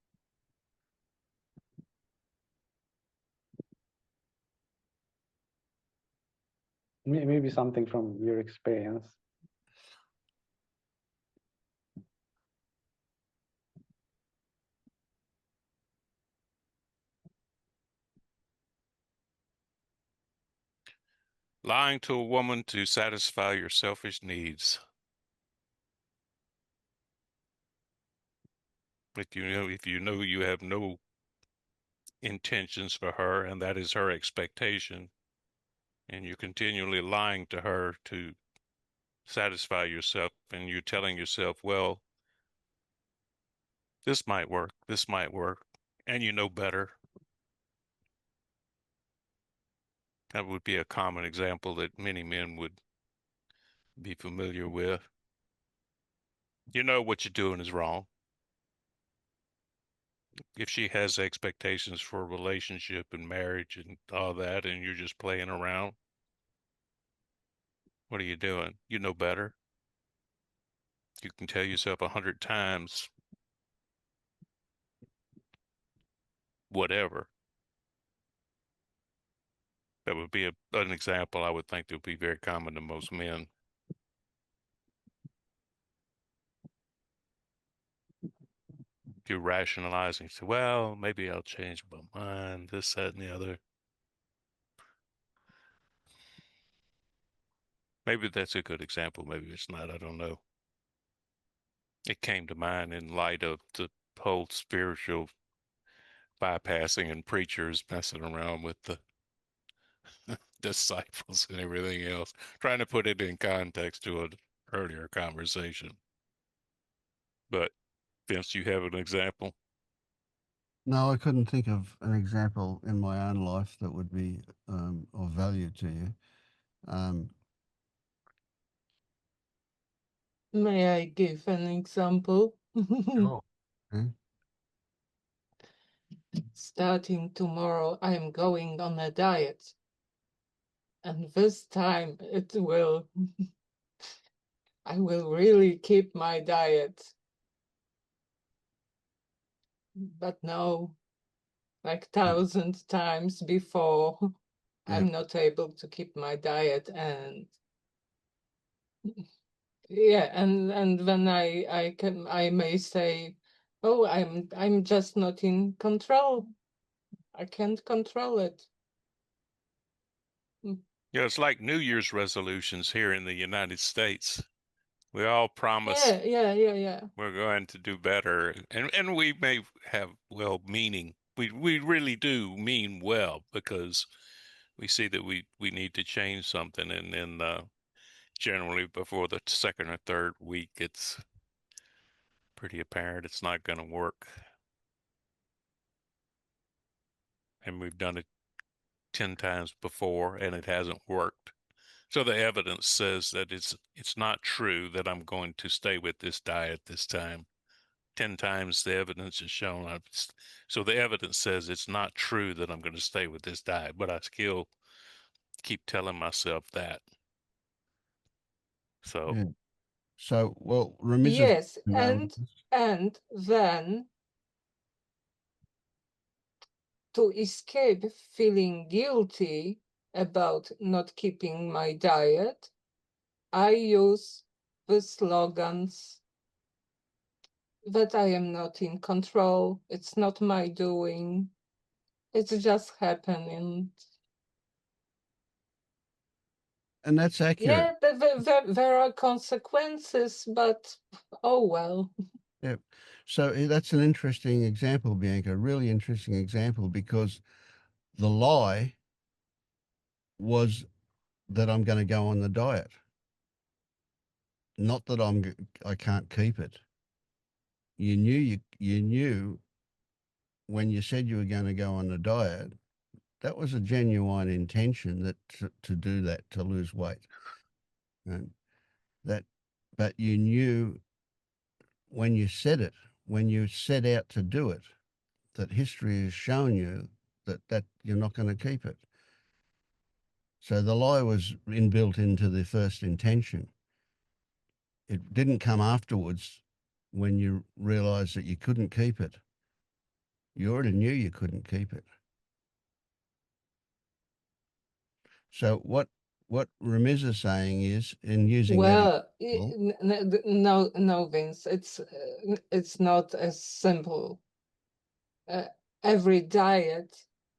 Maybe something from your experience. Lying to a woman to satisfy your selfish needs. If you know you have no intentions for her and that is her expectation, and you're continually lying to her to satisfy yourself, and you're telling yourself, well, this might work, and you know better. That would be a common example that many men would be familiar with. You know what you're doing is wrong. If she has expectations for a relationship and marriage and all that, and you're just playing around, what are you doing? You know better. You can tell yourself 100 times whatever. That would be an example I would think that would be very common to most men. If you're rationalizing, say, well, maybe I'll change my mind, this, that, and the other. Maybe that's a good example. Maybe it's not. I don't know. It came to mind in light of the whole spiritual bypassing and preachers messing around with the disciples and everything else, trying to put it in context to an earlier conversation. But Vince, you have an example? No, I couldn't think of an example in my own life that would be of value to you. May I give an example? Sure. Okay. Starting tomorrow, I'm going on a diet. And this time I will really keep my diet. But no, like 1,000 times before, Yeah. I'm not able to keep my diet. And yeah, and then I may say, oh, I'm just not in control. I can't control it. Yeah, it's like New Year's resolutions here in the United States. We all promise Yeah. we're going to do better, and we may have well-meaning. We really do mean well because we see that we need to change something, and then generally before the second or third week, it's pretty apparent it's not going to work. And we've done it 10 times before and it hasn't worked. So the evidence says that it's not true that I'm going to stay with this diet this time. 10 times the evidence is shown. So the evidence says it's not true that I'm going to stay with this diet, but I still keep telling myself that. So Yeah. So, well, Ramiz's Yes, and then to escape feeling guilty about not keeping my diet, I use the slogans that I am not in control, it's not my doing, it's just happening. and that's accurate. Yeah, there are consequences, but oh well. Yeah. So that's an interesting example, Bianca, a really interesting example, because the lie was that I'm going to go on the diet, not that I can't keep it. You knew when you said you were going to go on the diet, that was a genuine intention that to do that, to lose weight. And that, but you knew when you said it, when you set out to do it, that history has shown you that you're not going to keep it. So the lie was inbuilt into the first intention. It didn't come afterwards when you realized that you couldn't keep it. You already knew you couldn't keep it. So what Ramiz is saying is, in using that Well, example, no, Vince, it's not as simple. Every diet,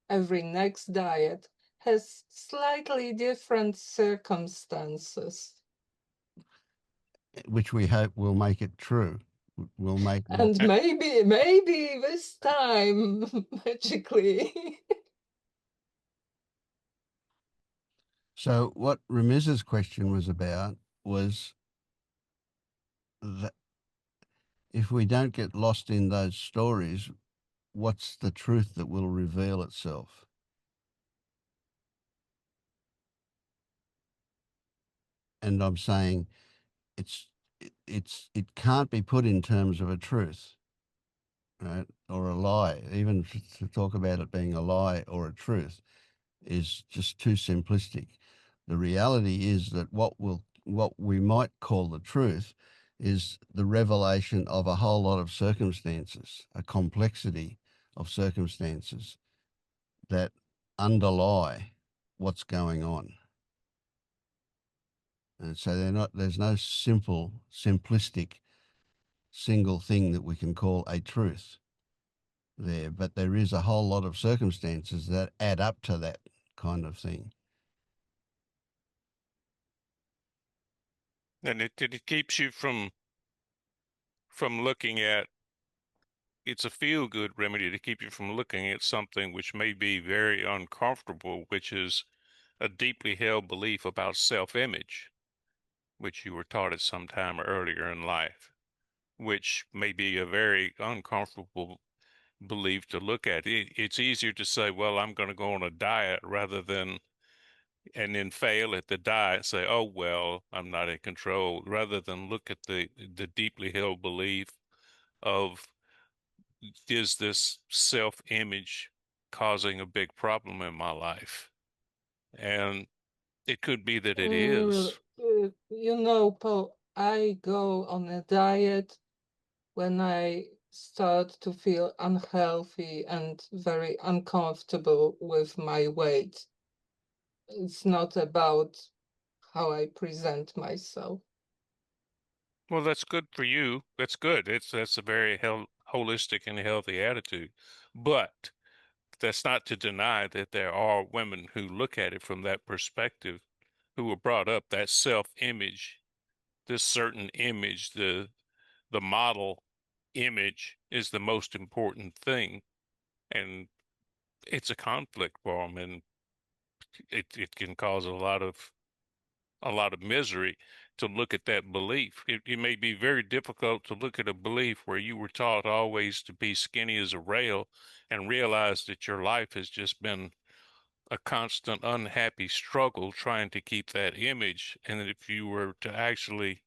every next diet has slightly different circumstances. which we hope will make it true, will make what. And maybe this time, magically. So what Ramiz's question was about was that if we don't get lost in those stories, what's the truth that will reveal itself? And I'm saying it's it can't be put in terms of a truth, right, or a lie. Even to talk about it being a lie or a truth is just too simplistic. The reality is that what we might call the truth is the revelation of a whole lot of circumstances, a complexity of circumstances that underlie what's going on. And so there's no simplistic single thing that we can call a truth there, but there is a whole lot of circumstances that add up to that kind of thing. And it keeps you from looking at, it's a feel-good remedy to keep you from looking at something which may be very uncomfortable, which is a deeply held belief about self-image, which you were taught at some time earlier in life, which may be a very uncomfortable belief to look at. It's easier to say, well, I'm going to go on a diet rather than, and then fail at the diet, say, oh, well, I'm not in control, rather than look at the deeply held belief of, is this self-image causing a big problem in my life? And it could be that it is. You know, Paul, I go on a diet when I start to feel unhealthy and very uncomfortable with my weight. It's not about how I present myself. Well, that's good for you. That's good. That's a very holistic and healthy attitude. But that's not to deny that there are women who look at it from that perspective, who were brought up that self-image, this certain image, the model image is the most important thing, and it's a conflict for them, and it can cause a lot of misery to look at that belief. It may be very difficult to look at a belief where you were taught always to be skinny as a rail and realize that your life has just been a constant unhappy struggle trying to keep that image. And that if you were to actually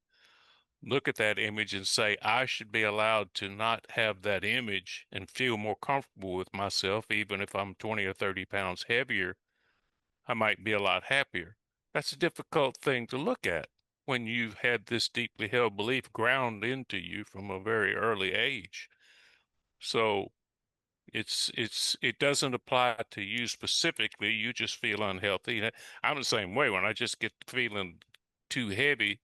look at that image and say, I should be allowed to not have that image and feel more comfortable with myself, even if I'm 20 or 30 pounds heavier, I might be a lot happier. That's a difficult thing to look at when you've had this deeply held belief ground into you from a very early age. So it doesn't apply to you specifically. You just feel unhealthy. I'm the same way. When I just get feeling too heavy,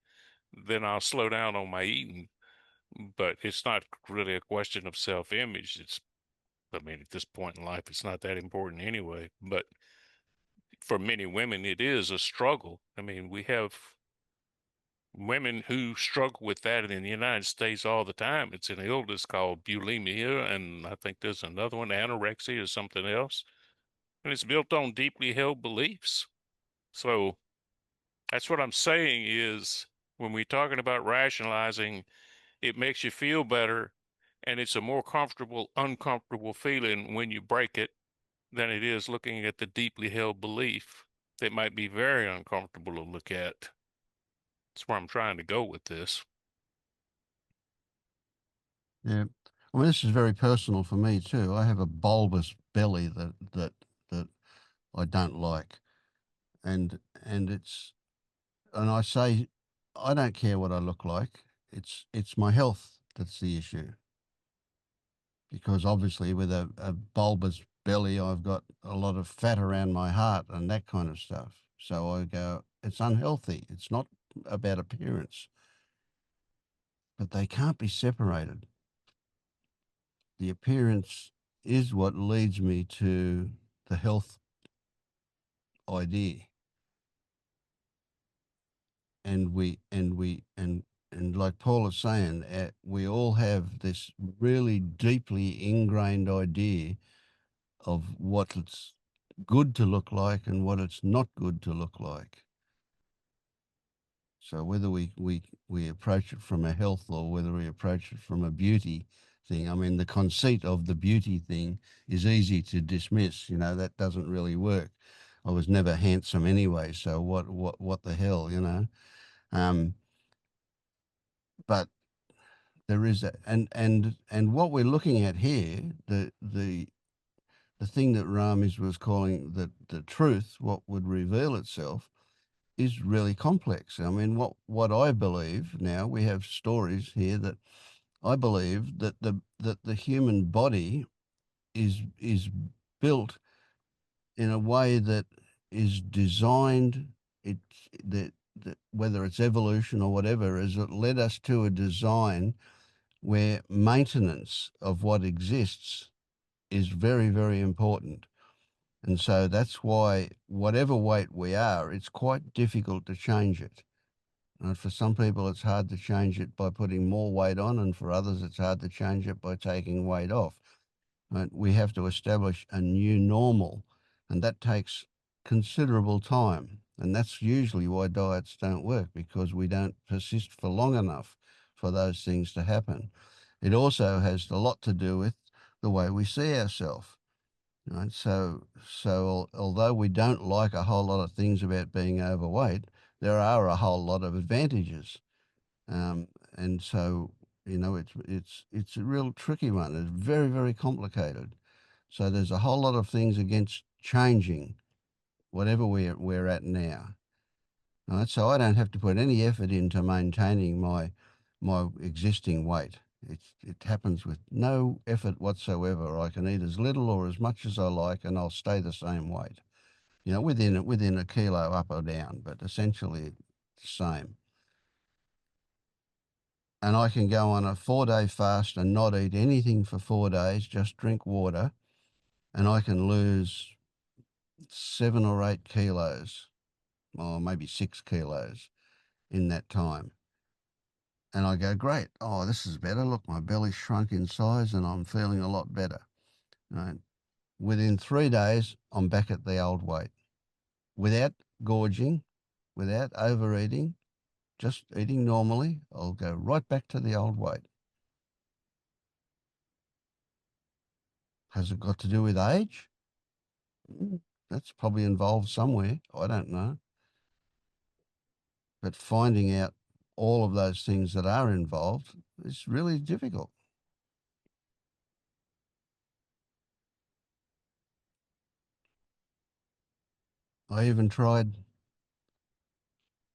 then I'll slow down on my eating. But it's not really a question of self-image. I mean, at this point in life, it's not that important anyway. But for many women, it is a struggle. I mean, we have women who struggle with that in the United States all the time. It's an illness called bulimia, and I think there's another one, anorexia or something else. And it's built on deeply held beliefs. So that's what I'm saying is when we're talking about rationalizing, it makes you feel better, and it's a more comfortable, uncomfortable feeling when you break it than it is looking at the deeply held belief that might be very uncomfortable to look at. That's where I'm trying to go with this. Yeah. I mean, this is very personal for me too. I have a bulbous belly that I don't like. And it's, and I say, I don't care what I look like. It's my health that's the issue. Because obviously with a bulbous belly, I've got a lot of fat around my heart and that kind of stuff. So I go, it's unhealthy. It's not about appearance. But they can't be separated. The appearance is what leads me to the health idea. And like Paul is saying, we all have this really deeply ingrained idea of what it's good to look like and what it's not good to look like. So whether we approach it from a health or whether we approach it from a beauty thing, I mean, the conceit of the beauty thing is easy to dismiss. You know, that doesn't really work. I was never handsome anyway, so what the hell, you know? but there is a, and what we're looking at here, the thing that Ramesh was calling the truth, what would reveal itself, is really complex. I mean, what I believe now, we have stories here that I believe that the human body is built in a way that is designed, it that whether it's evolution or whatever, is it led us to a design where maintenance of what exists is very, very important. And so that's why whatever weight we are, it's quite difficult to change it. For some people, it's hard to change it by putting more weight on, and for others, it's hard to change it by taking weight off. Right? We have to establish a new normal, and that takes considerable time. And that's usually why diets don't work, because we don't persist for long enough for those things to happen. It also has a lot to do with the way we see ourselves. Right? So although we don't like a whole lot of things about being overweight, there are a whole lot of advantages. And so, it's a real tricky one. It's very, very complicated. So there's a whole lot of things against changing whatever we're at now. Right? So I don't have to put any effort into maintaining my existing weight. It happens with no effort whatsoever. I can eat as little or as much as I like, and I'll stay the same weight. Within a kilo up or down, but essentially it's the same. And I can go on a 4-day fast and not eat anything for 4 days, just drink water, and I can lose 7 or 8 kilos, or maybe 6 kilos in that time. And I go, great. Oh, this is better. Look, my belly's shrunk in size and I'm feeling a lot better. Right? Within 3 days, I'm back at the old weight without gorging, without overeating, just eating normally. I'll go right back to the old weight. Has it got to do with age? That's probably involved somewhere. I don't know. But finding out all of those things that are involved is really difficult. I even tried,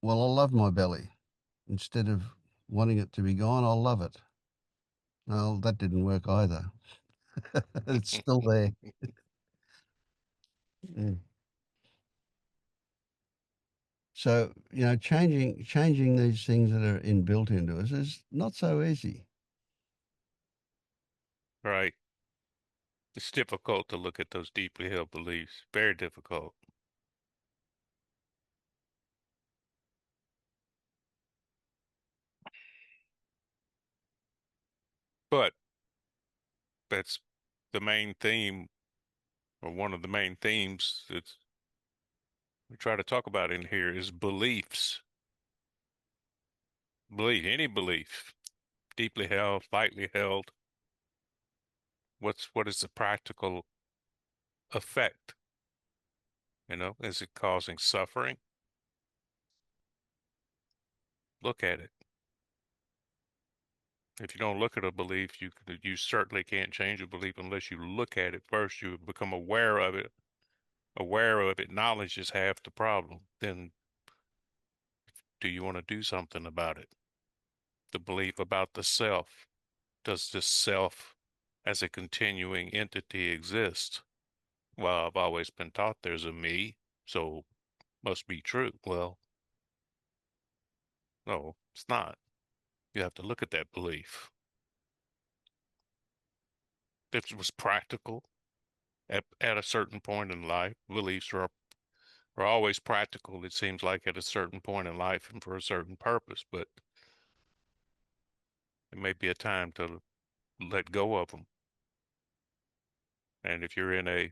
well, I love my belly. Instead of wanting it to be gone, I'll love it. Well, that didn't work either. It's still there. Yeah. So, changing these things that are inbuilt into us is not so easy. Right. It's difficult to look at those deeply held beliefs. Very difficult. But that's the main theme, or one of the main themes that we try to talk about in here is beliefs. Any belief, deeply held, lightly held. What is the practical effect? Is it causing suffering? Look at it. If you don't look at a belief, you certainly can't change a belief unless you look at it first. You become aware of it. Aware of it. Knowledge is half the problem. Then do you want to do something about it? The belief about the self. Does this self as a continuing entity exist? Well, I've always been taught there's a me, so must be true. Well, no, it's not. You have to look at that belief. If it was practical at a certain point in life, beliefs are always practical, it seems like, at a certain point in life and for a certain purpose, but it may be a time to let go of them. And if you're in a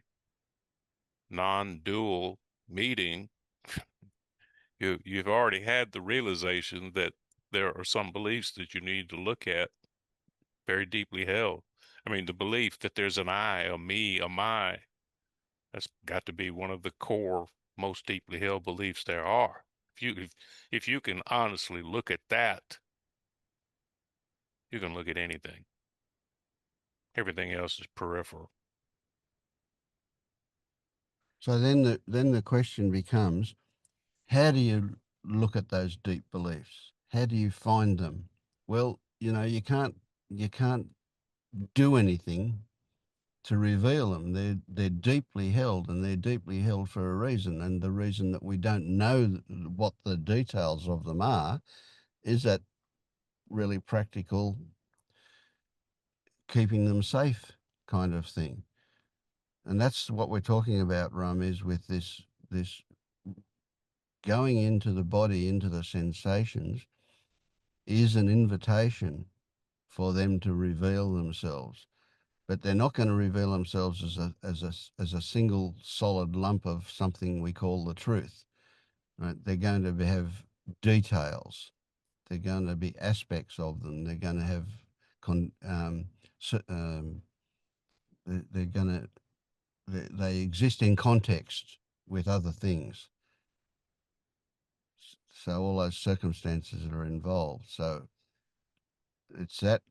non-dual meeting, you've already had the realization that there are some beliefs that you need to look at, very deeply held. I mean, the belief that there's an I, a me, a my, that's got to be one of the core, most deeply held beliefs there are. If you can honestly look at that, You can look at anything. Everything else is peripheral. So then the question becomes, how do you look at those deep beliefs? How do you find them? Well, you can't do anything to reveal them. They're deeply held, and they're deeply held for a reason. And the reason that we don't know what the details of them are is that really practical, keeping them safe kind of thing. And that's what we're talking about, Ram, is with this going into the body, into the sensations, is an invitation for them to reveal themselves. But they're not going to reveal themselves as a single solid lump of something we call the truth. Right? They're going to have details. They're going to be aspects of them. They're going to have they're going to they exist in context with other things. So all those circumstances that are involved. So it's that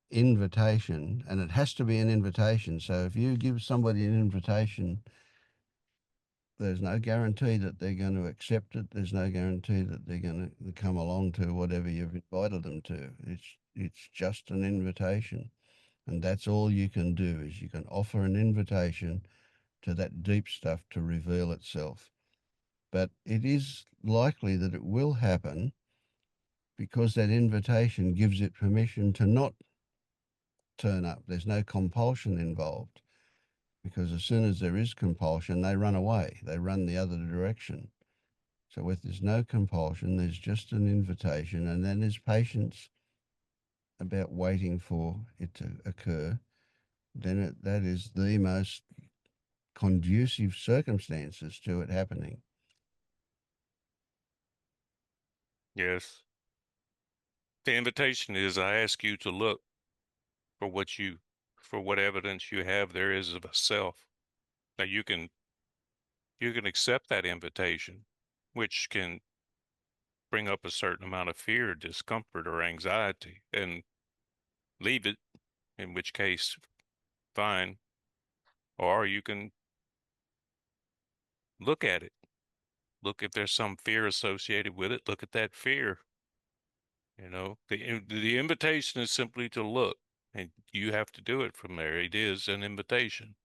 invitation, and it has to be an invitation. So if you give somebody an invitation, there's no guarantee that they're going to accept it. There's no guarantee that they're going to come along to whatever you've invited them to. It's just an invitation. And that's all you can do, is you can offer an invitation to that deep stuff to reveal itself. But it is likely that it will happen because that invitation gives it permission to not turn up. There's no compulsion involved, because as soon as there is compulsion, they run away. They run the other direction. So if there's no compulsion, there's just an invitation, and then there's patience about waiting for it to occur, then that is the most conducive circumstances to it happening. Yes. The invitation is, I ask you to look for what evidence you have there is of a self. Now you can accept that invitation, which can bring up a certain amount of fear, discomfort, or anxiety, and leave it, in which case, fine. Or you can look at it. Look if there's some fear associated with it. Look at that fear. The invitation is simply to look, and you have to do it from there. It is an invitation.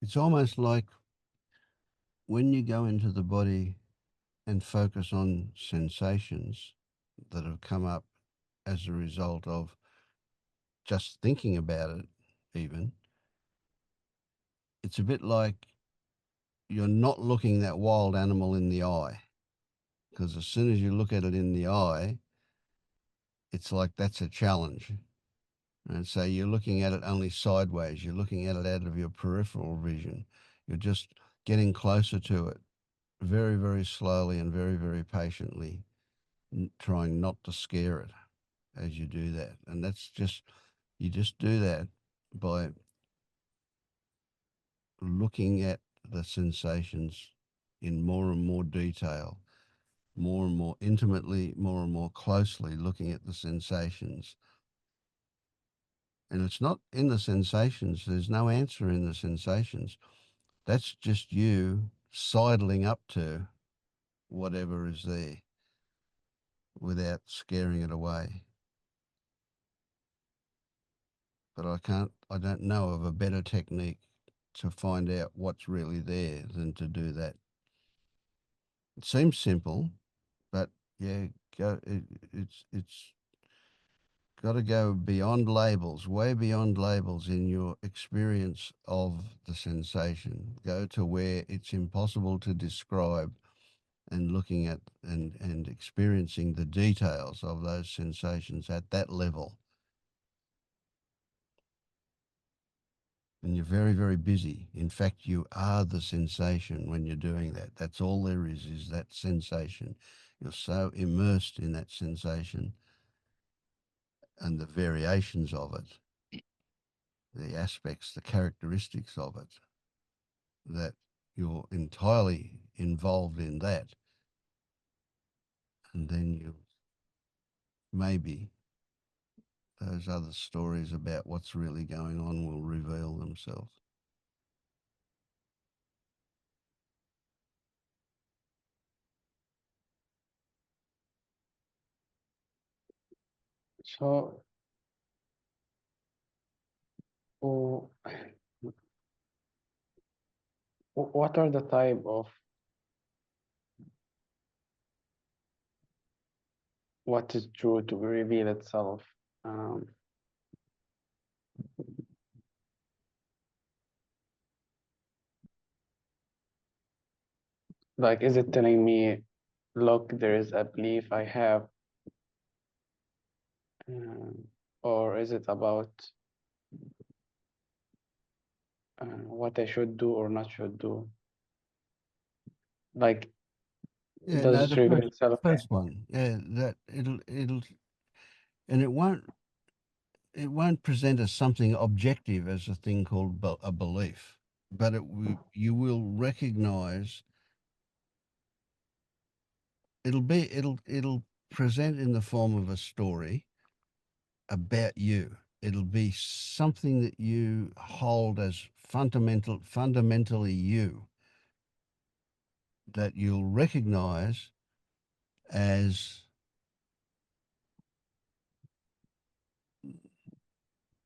It's almost like when you go into the body and focus on sensations that have come up as a result of just thinking about it, even, it's a bit like you're not looking that wild animal in the eye, because as soon as you look at it in the eye, it's like that's a challenge. And so you're looking at it only sideways. You're looking at it out of your peripheral vision. You're just getting closer to it very, very slowly and very, very patiently, trying not to scare it as you do that. And you just do that by looking at the sensations in more and more detail, more and more intimately, more and more closely looking at the sensations. And it's not in the sensations. There's no answer in the sensations. That's just you sidling up to whatever is there without scaring it away. But I don't know of a better technique to find out what's really there than to do that. It seems simple, but yeah, it's got to go beyond labels, way beyond labels in your experience of the sensation. Go to where it's impossible to describe, and looking at and experiencing the details of those sensations at that level. and you're very, very busy. In fact, you are the sensation when you're doing that. That's all there is that sensation. You're so immersed in that sensation and the variations of it, the aspects, the characteristics of it, that you're entirely involved in that. And then you maybe those other stories about what's really going on will reveal themselves. So, oh, what are the type of what is true to reveal itself? Um, like, is it telling me, look, there is a belief I have, or is it about what I should do or not should do? Like, Yeah, does no, it the reveal first, itself? first one. Yeah, that it'll, and it won't present as something objective as a thing called a belief, but you will recognize it'll present in the form of a story about you. It'll be something that you hold as fundamentally you, that you'll recognize as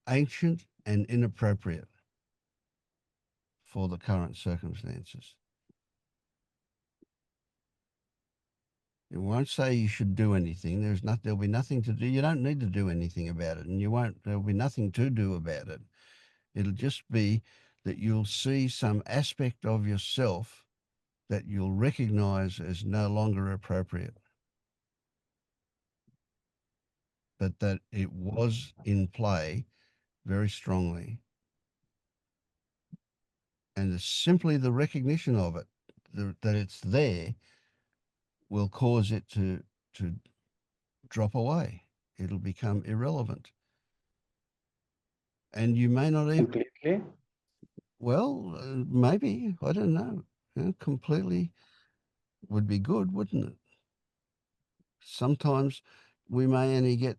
ancient and inappropriate for the current circumstances. It won't say you should do anything. There'll be nothing to do. You don't need to do anything about it, and there'll be nothing to do about it. It'll just be that you'll see some aspect of yourself that you'll recognize as no longer appropriate, but that it was in play very strongly. And it's simply the recognition of it, that it's there, will cause it to drop away. It'll become irrelevant. And you may not even, Completely? well, maybe, I don't know. Completely would be good, wouldn't it? Sometimes we may only get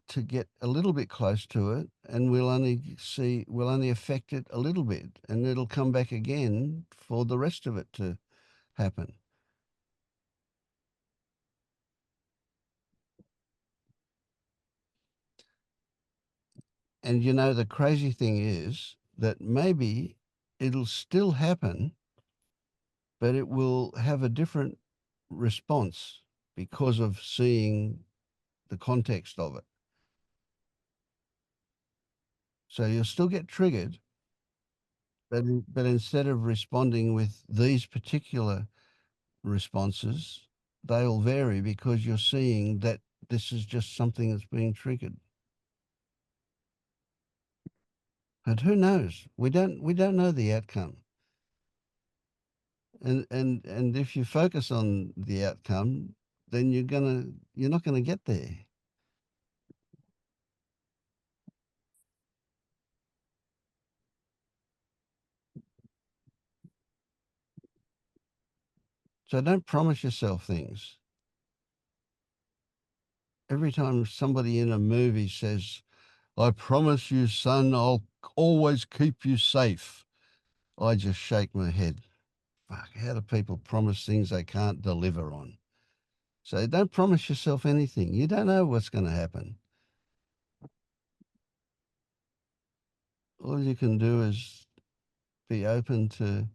a little bit close to it, and we'll only affect it a little bit, and it'll come back again for the rest of it to happen. And the crazy thing is that maybe it'll still happen, but it will have a different response because of seeing the context of it. So you'll still get triggered, but instead of responding with these particular responses, they'll vary because you're seeing that this is just something that's being triggered. And who knows? We don't know the outcome. And if you focus on the outcome, then you're not gonna get there. So don't promise yourself things. Every time somebody in a movie says, "I promise you, son, I'll always keep you safe," I just shake my head. Fuck, how do people promise things they can't deliver on? So don't promise yourself anything. You don't know what's going to happen. All you can do is be open to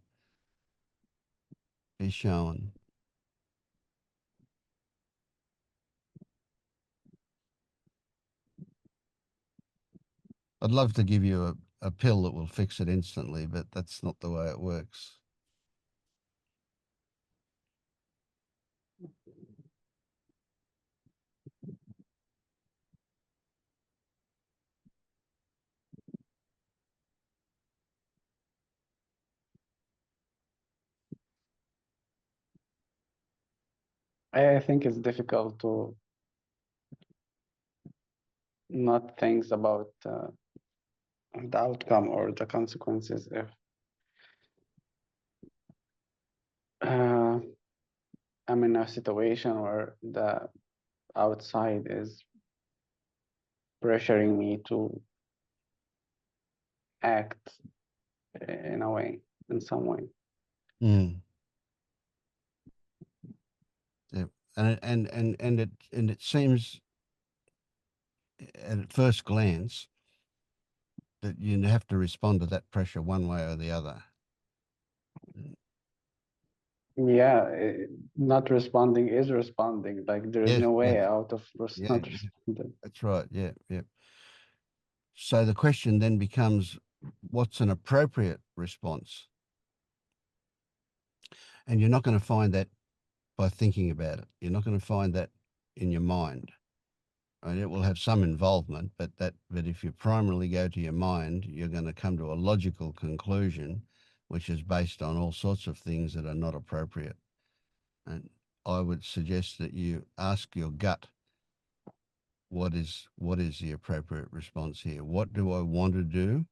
be shown. I'd love to give you a pill that will fix it instantly, but that's not the way it works. I think it's difficult to not think about the outcome or the consequences if uh, I'm in a situation where the outside is pressuring me to act in a way, in some way. Mm. Yeah. And it seems at first glance that you have to respond to that pressure one way or the other. Yeah, not responding is responding. Like there is Yes, no way yes. out of Yeah, not yeah, responding. that's right. Yeah, yeah. So the question then becomes, what's an appropriate response? And you're not going to find that by thinking about it. You're not going to find that in your mind. And it will have some involvement, but if you primarily go to your mind, you're going to come to a logical conclusion, which is based on all sorts of things that are not appropriate. And I would suggest that you ask your gut, what is the appropriate response here? What do I want to do?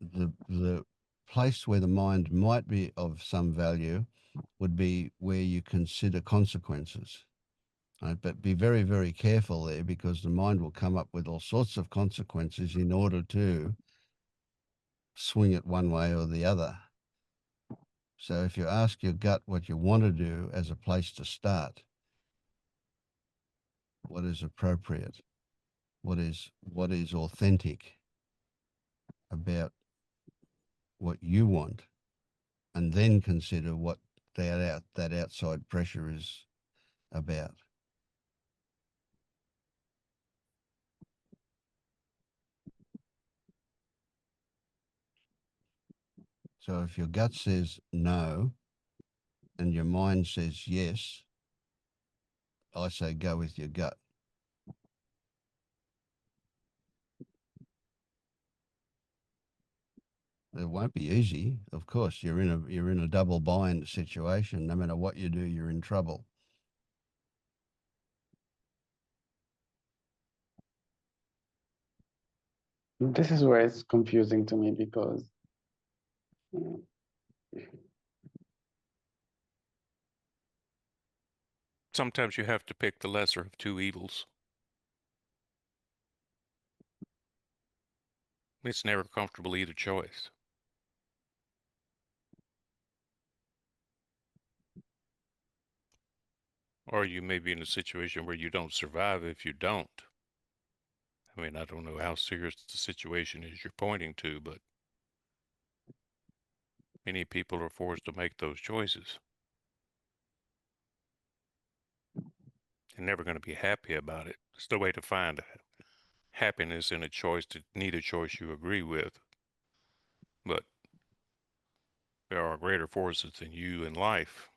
The place where the mind might be of some value would be where you consider consequences. Right? But be very, very careful there, because the mind will come up with all sorts of consequences in order to swing it one way or the other. So if you ask your gut what you want to do as a place to start, what is appropriate, what is authentic about what you want, and then consider what that outside pressure is about. So if your gut says no and your mind says yes, I say go with your gut. It won't be easy, of course. You're in a double bind situation. No matter what you do, you're in trouble. This is where it's confusing to me because Sometimes you have to pick the lesser of two evils. It's never comfortable either choice. Or you may be in a situation where you don't survive if you don't. I mean, I don't know how serious the situation is you're pointing to, but many people are forced to make those choices. They're never going to be happy about it. It's the way to find happiness in a choice, to neither choice you agree with. But there are greater forces than you in life.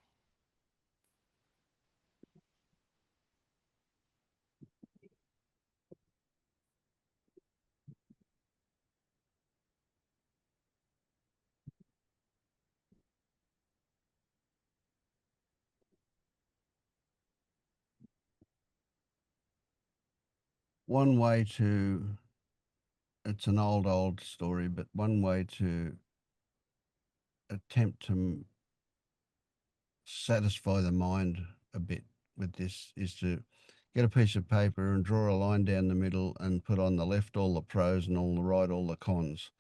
One way to, it's an old story, but one way to attempt to satisfy the mind a bit with this is to get a piece of paper and draw a line down the middle and put on the left all the pros and on the right all the cons,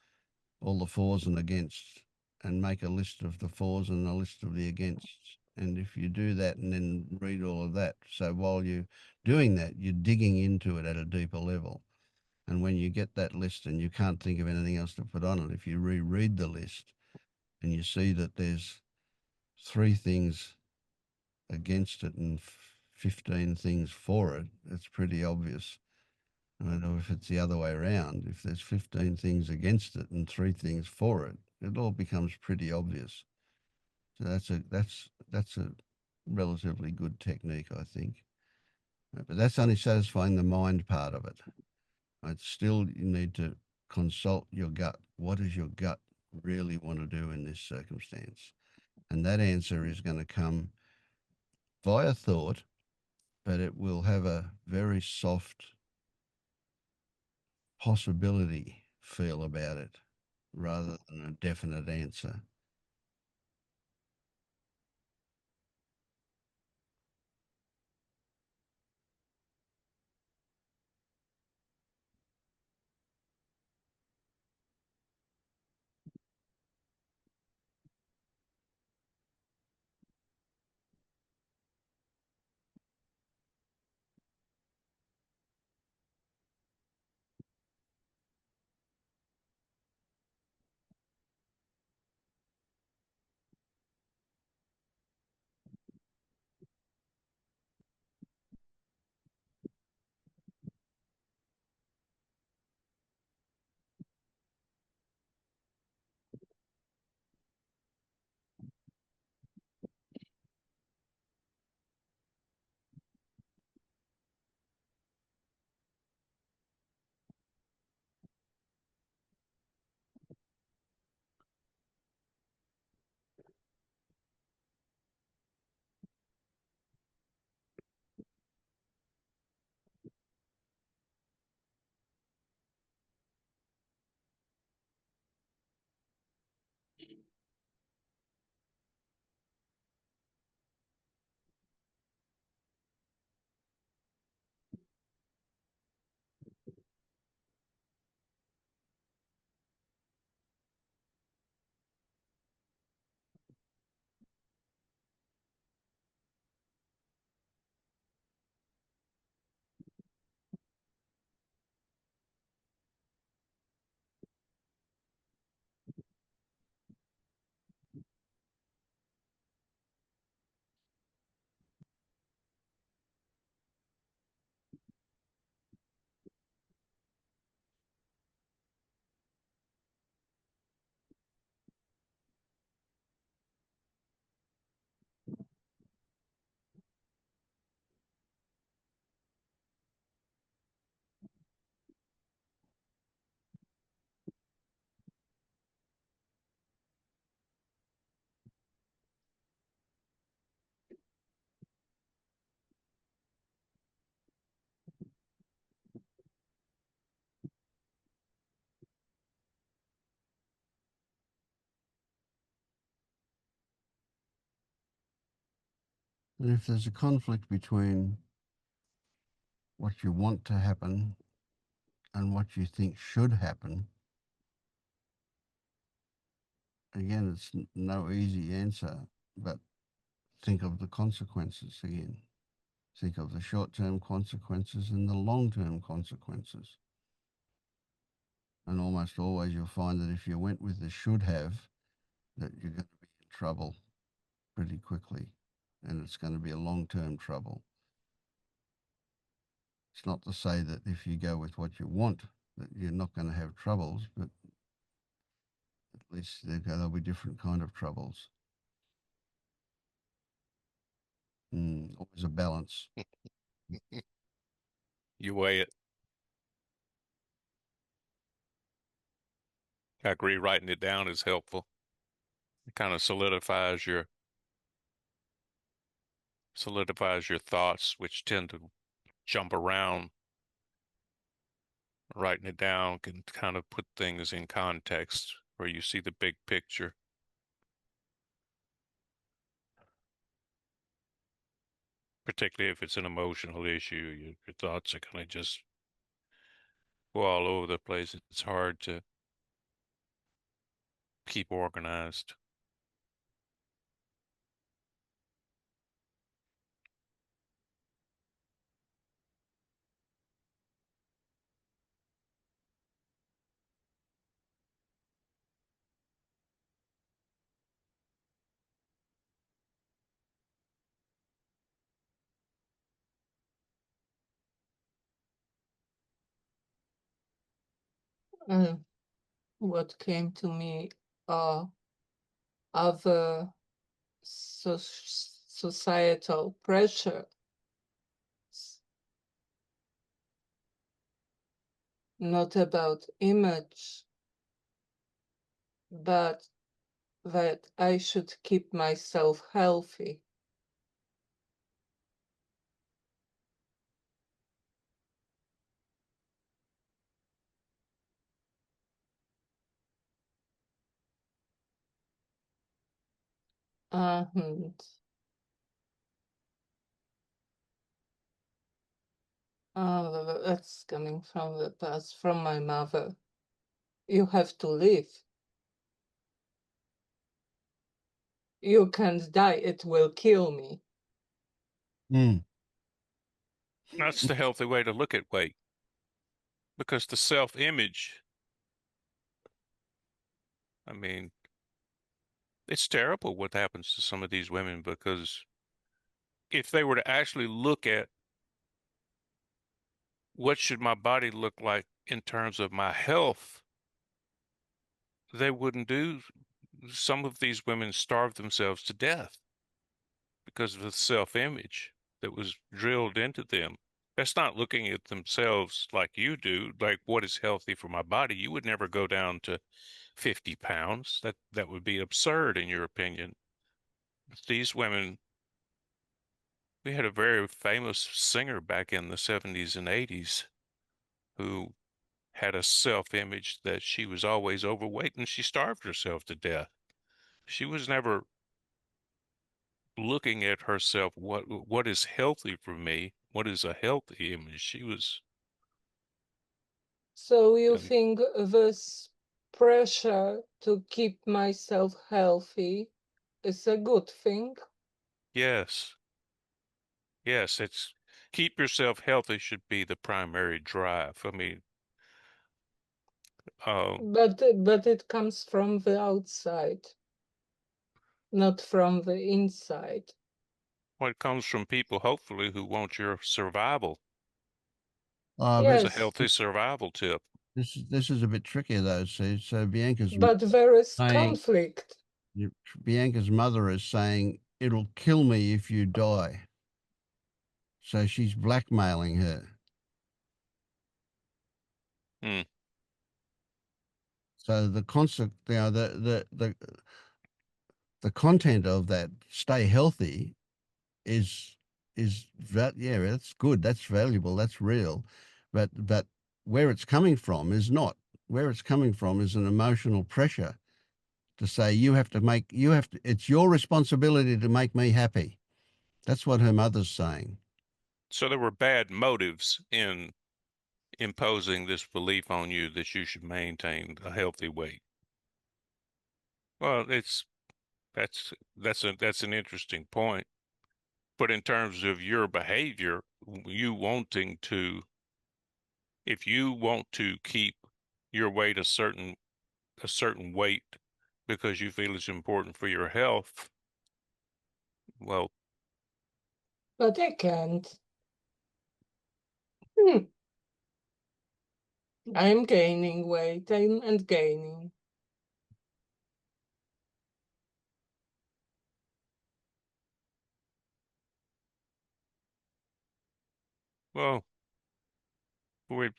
all the fors and against, and make a list of the fors and a list of the againsts. And if you do that and then read all of that, so while you're doing that, you're digging into it at a deeper level. And when you get that list and you can't think of anything else to put on it, if you reread the list and you see that there's 3 things against it and 15 things for it, it's pretty obvious. I don't know if it's the other way around. If there's 15 things against it and 3 things for it, it all becomes pretty obvious. So that's a relatively good technique, I think. But that's only satisfying the mind part of it. It's still, you need to consult your gut. What does your gut really want to do in this circumstance? And that answer is going to come via thought, but it will have a very soft possibility feel about it rather than a definite answer. And if there's a conflict between what you want to happen and what you think should happen, again, it's no easy answer, but think of the consequences again. Think of the short-term consequences and the long-term consequences. And almost always you'll find that if you went with the should have, that you're going to be in trouble pretty quickly. And it's going to be a long-term trouble. It's not to say that if you go with what you want, that you're not going to have troubles, but at least there'll be different kind of troubles. Always a balance. You weigh it. I agree. Writing it down is helpful. It kind of solidifies your thoughts, which tend to jump around. Writing it down can kind of put things in context where you see the big picture. Particularly if it's an emotional issue, your thoughts are kind of just go all over the place. It's hard to keep organized. What came to me other societal pressure, not about image, but that I should keep myself healthy. And that's coming from the past, from my mother. You have to live. You can't die, it will kill me. Mm. That's the healthy way to look at weight, because the self-image, I mean, it's terrible what happens to some of these women, because if they were to actually look at what should my body look like in terms of my health, they wouldn't do. Some of these women starve themselves to death because of the self-image that was drilled into them. That's not looking at themselves like you do, like what is healthy for my body. You would never go down to 50 pounds. That would be absurd in your opinion. These women, we had a very famous singer back in the 70s and 80s who had a self-image that she was always overweight, and she starved herself to death. She was never looking at herself, what is healthy for me, what is a healthy image. She was, So you um, think this pressure to keep myself healthy is a good thing? yes, yes, it's keep yourself healthy should be the primary drive. I mean, But it comes from the outside, not from the inside. well, it comes from people hopefully who want your survival. But It's a Yes, healthy survival tip. this is a bit trickier though. So Bianca's but there is saying, conflict. Bianca's mother is saying, it'll kill me if you die. So she's blackmailing her. Hmm. So the concept, the content of that stay healthy yeah, that's good, that's valuable, that's real, but where it's coming from is not. Where it's coming from is an emotional pressure to say it's your responsibility to make me happy. That's what her mother's saying. So there were bad motives in imposing this belief on you that you should maintain a healthy weight. Well, that's an interesting point. But in terms of your behavior, you wanting to, if you want to keep your weight a certain weight because you feel it's important for your health, well, But I can't. Hmm. I'm gaining weight and gaining. well, we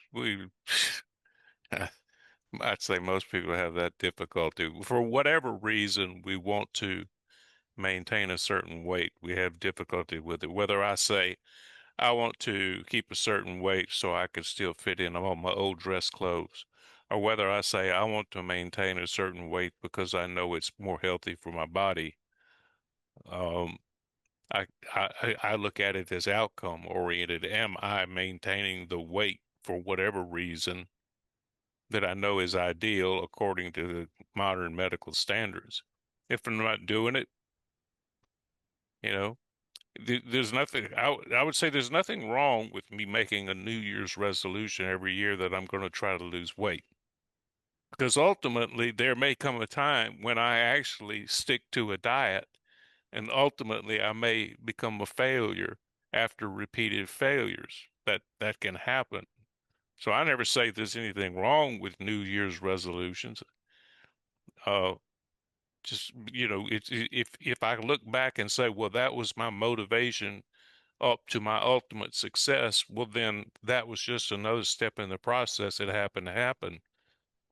I'd say most people have that difficulty. For whatever reason, we want to maintain a certain weight. We have difficulty with it. Whether I say I want to keep a certain weight so I can still fit in all my old dress clothes, or whether I say I want to maintain a certain weight because I know it's more healthy for my body. Um, I look at it as outcome oriented. Am I maintaining the weight for whatever reason that I know is ideal according to the modern medical standards? If I'm not doing it, you know, there's nothing, I would say there's nothing wrong with me making a New Year's resolution every year that I'm going to try to lose weight. Because ultimately, there may come a time when I actually stick to a diet, and ultimately, I may become a failure after repeated failures. That can happen. So I never say there's anything wrong with New Year's resolutions. Uh, just if I look back and say, well, that was my motivation up to my ultimate success, well, then that was just another step in the process. It happened to happen.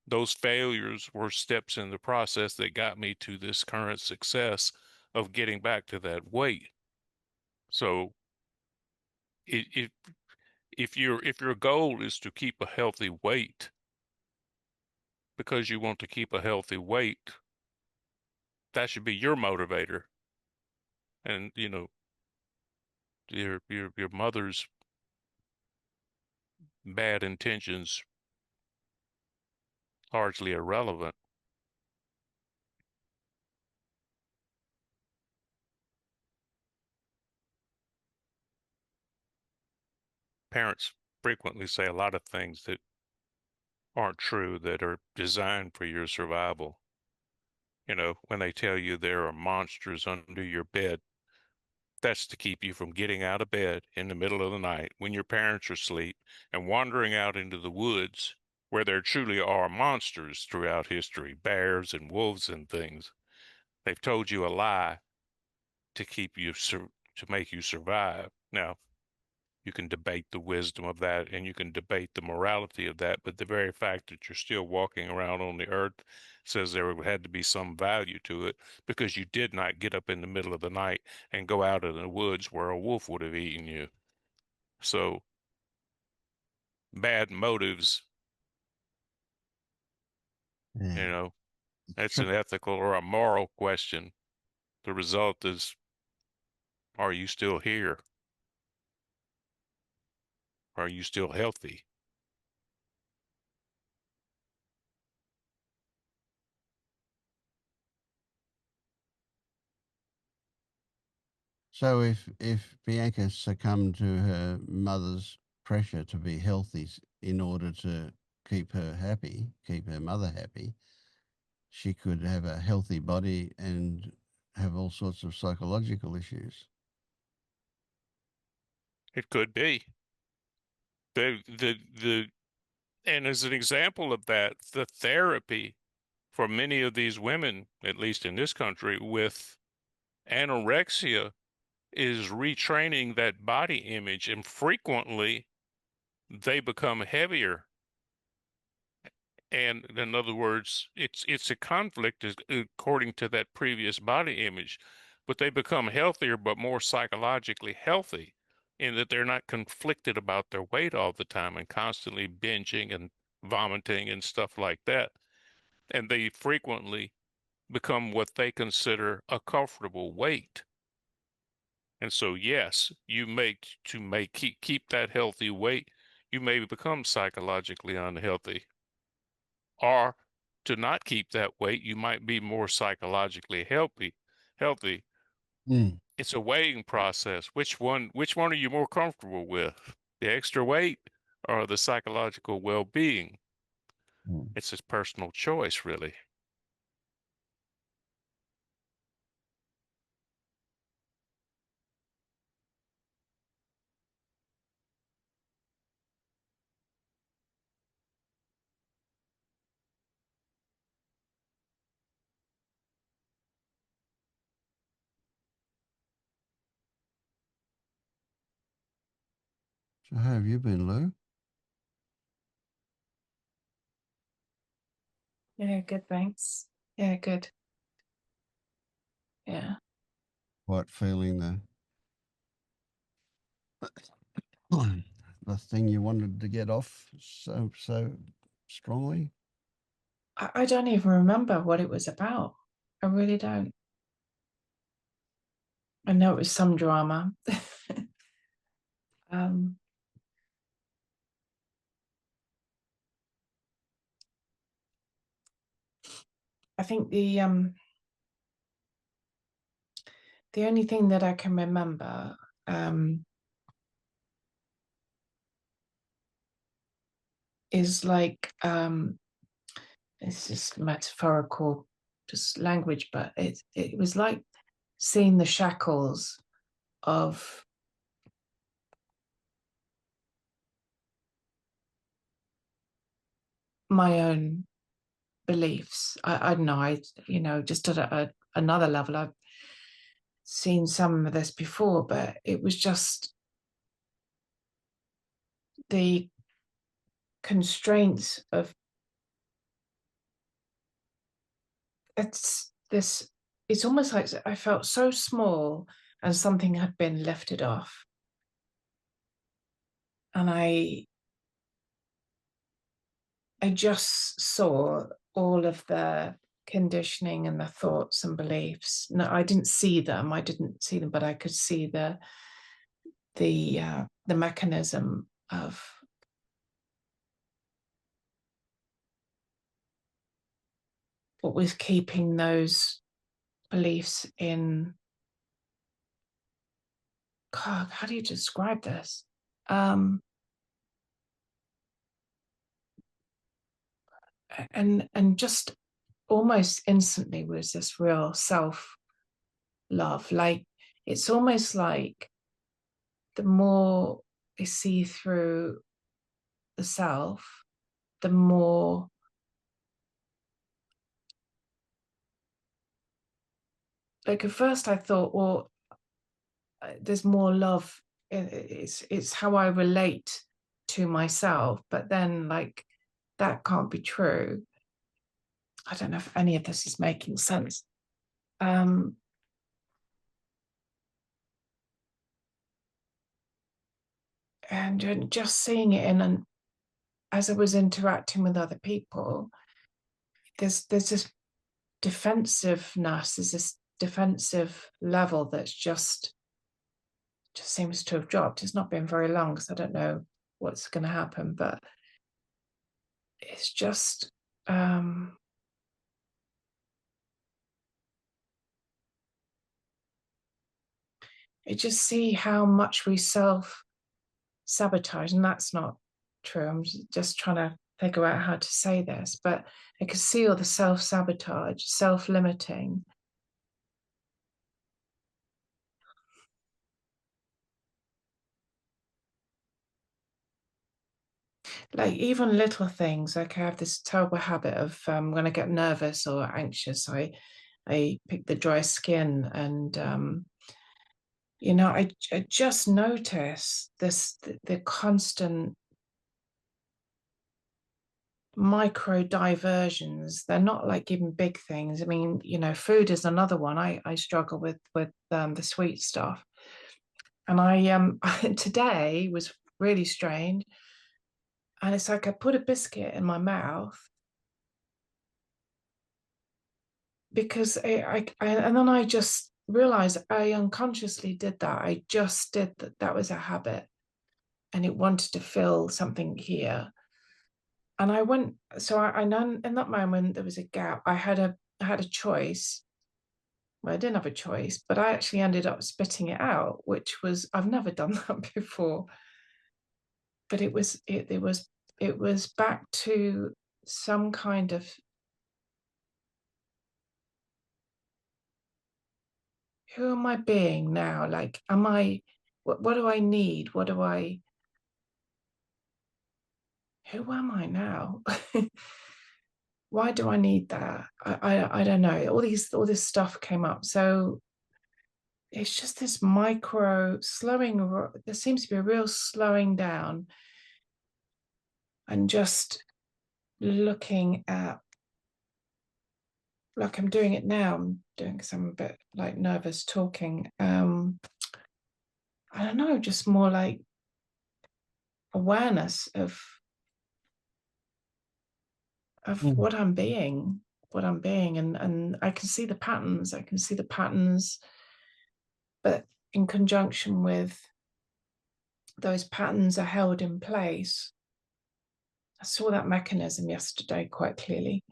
Those failures were steps in the process that got me to this current success of getting back to that weight. So if your goal is to keep a healthy weight because you want to keep a healthy weight, that should be your motivator. And your mother's bad intentions largely irrelevant. Parents frequently say a lot of things that aren't true, that are designed for your survival. When they tell you there are monsters under your bed, that's to keep you from getting out of bed in the middle of the night when your parents are asleep and wandering out into the woods where there truly are monsters throughout history, bears and wolves and things. They've told you a lie to keep you to make you survive. Now, you can debate the wisdom of that and you can debate the morality of that, but the very fact that you're still walking around on the earth says there had to be some value to it, because you did not get up in the middle of the night and go out in the woods where a wolf would have eaten you. So bad motives, Yeah. that's an ethical or a moral question. The result is, are you still here? Are you still healthy? So if Bianca succumbed to her mother's pressure to be healthy in order to keep her happy, keep her mother happy, she could have a healthy body and have all sorts of psychological issues. It could be. And as an example of that, the therapy for many of these women, at least in this country, with anorexia is retraining that body image, and frequently they become heavier. And in other words, it's a conflict according to that previous body image, but they become healthier but more psychologically healthy, in that they're not conflicted about their weight all the time and constantly binging and vomiting and stuff like that. And they frequently become what they consider a comfortable weight. And so, yes, keep that healthy weight, you may become psychologically unhealthy. Or to not keep that weight, you might be more psychologically healthy. Mm. It's a weighing process. Which one are you more comfortable with? The extra weight or the psychological well-being? Mm. It's a personal choice, really. So how have you been, Lou? Yeah, good, thanks. Yeah, good. Yeah. What feeling the thing you wanted to get off so strongly? I don't even remember what it was about. I really don't. I know it was some drama. um, I think the only thing that I can remember is like it's just metaphorical, just language, but it was like seeing the shackles of my own beliefs. I don't know. Just at another level, I've seen some of this before, but it was just the constraints of it's almost like I felt so small and something had been lifted off. And I just saw all of the conditioning and the thoughts and beliefs. No, I didn't see them. But I could see the mechanism of what was keeping those beliefs in. God, how do you describe this? And just almost instantly was this real self-love. Like, it's almost like the more I see through the self, the more like at first I thought, well, there's more love. It's how I relate to myself, but then like that can't be true. I don't know if any of this is making sense. And just seeing it and as I was interacting with other people, there's this defensiveness, there's this defensive level that's just seems to have dropped. It's not been very long because I don't know what's going to happen, but it's just I just see how much we self-sabotage, and that's not true. I'm just trying to figure out how to say this, but I could see all the self-sabotage, self-limiting. Like even little things, like I have this terrible habit of when I get nervous or anxious, I pick the dry skin and I just notice the constant micro diversions. They're not like even big things. I mean, food is another one. I struggle with the sweet stuff, and I today was really strange, and it's like I put a biscuit in my mouth because and then I just realized I unconsciously did that. I just did that. That was a habit, and it wanted to fill something here. And I went, so I know in that moment there was a gap. I had a choice. Well, I didn't have a choice, but I actually ended up spitting it out, which was I've never done that before. But it was back to some kind of who am I being now? Like, what do I need? Who am I now? Why do I need that? I don't know. All this stuff came up. So it's just this micro slowing. There seems to be a real slowing down and just looking at, like I'm doing it now. I'm doing because I'm a bit like nervous talking. I don't know, just more like awareness of what I'm being, and I can see the patterns. But in conjunction with those patterns are held in place. I saw that mechanism yesterday quite clearly.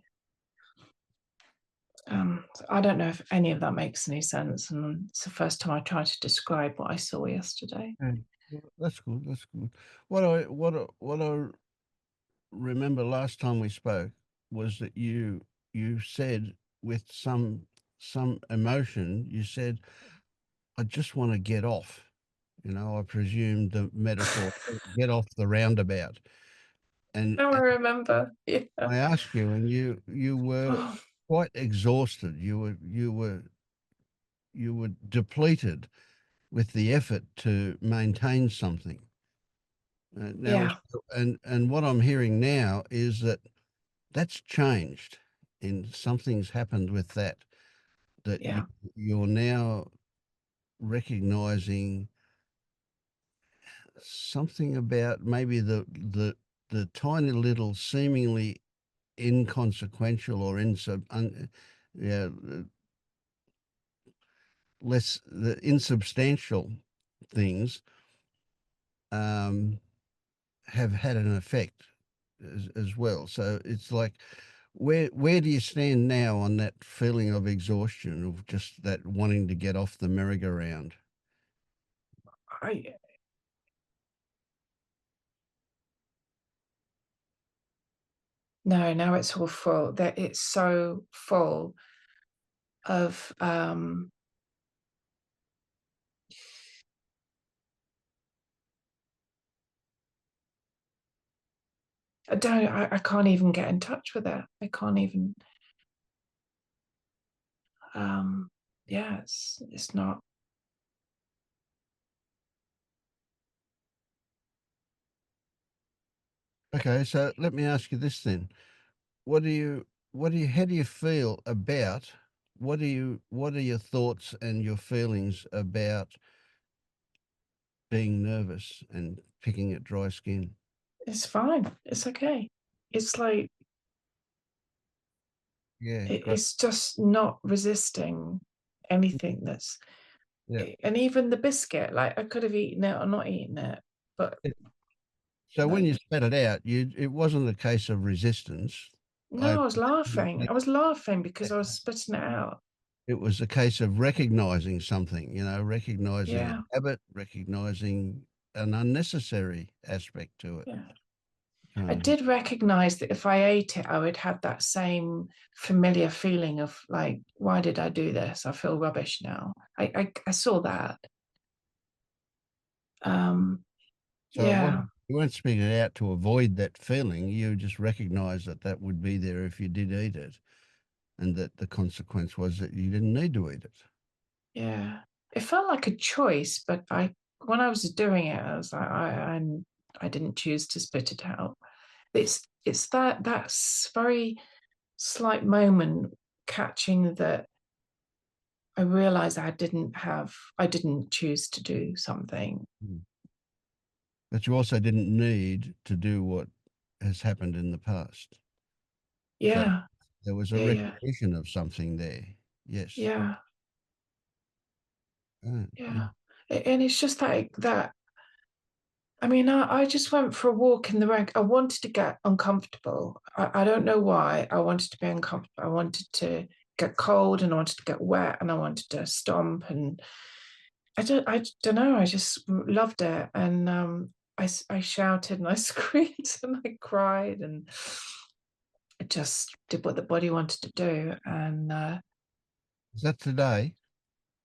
I don't know if any of that makes any sense, and it's the first time I tried to describe what I saw yesterday. That's good. That's good. What I remember last time we spoke was that you said with some emotion, you said, "I just want to get off." I presume the metaphor, get off the roundabout. And Now I remember. Yeah. I asked you, and you were Oh, quite exhausted. You were depleted with the effort to maintain something. Now, yeah. and what I'm hearing now is that that's changed. something's happened with that Yeah. you're now recognizing something about maybe the tiny little seemingly inconsequential or yeah, less the insubstantial things have had an effect as well. So it's like, where do you stand now on that feeling of exhaustion, of just that wanting to get off the merry-go-round? No, now it's all full. That it's so full of I can't even get in touch with it. I can't even yeah, it's not. Okay, so let me ask you this then. How do you feel about, what are your thoughts and your feelings about being nervous and picking at dry skin? It's fine. It's okay. It's like Yeah, great. it's just not resisting anything that's. Yeah. And even the biscuit, like I could have eaten it or not eaten it, but So when like, you spat it out, it wasn't a case of resistance. no, I was laughing. I was laughing because I was spitting it out. It was a case of recognizing something, recognizing Yeah, a habit, recognizing an unnecessary aspect to it. yeah. Kind I of. did recognize that if I ate it, I would have that same familiar feeling of like, why did I do this? I feel rubbish now. I saw that. So Yeah, you weren't spitting it out to avoid that feeling. You just recognized that would be there if you did eat it, and that the consequence was that you didn't need to eat it. yeah. It felt like a choice, but when I was doing it, I was like, I didn't choose to spit it out. It's that's very slight moment catching that I realized I didn't choose to do something. Mm. But you also didn't need to do what has happened in the past. So Yeah, there was a yeah, recognition of something there. Yes. yeah, Oh, yeah. yeah. And it's just like that. I mean, I just went for a walk in the reg. I wanted to get uncomfortable. I don't know why. I wanted to be uncomfortable. I wanted to get cold and I wanted to get wet and I wanted to stomp and I don't know. I just loved it. And I shouted and I screamed and I cried and I just did what the body wanted to do. And Is that today?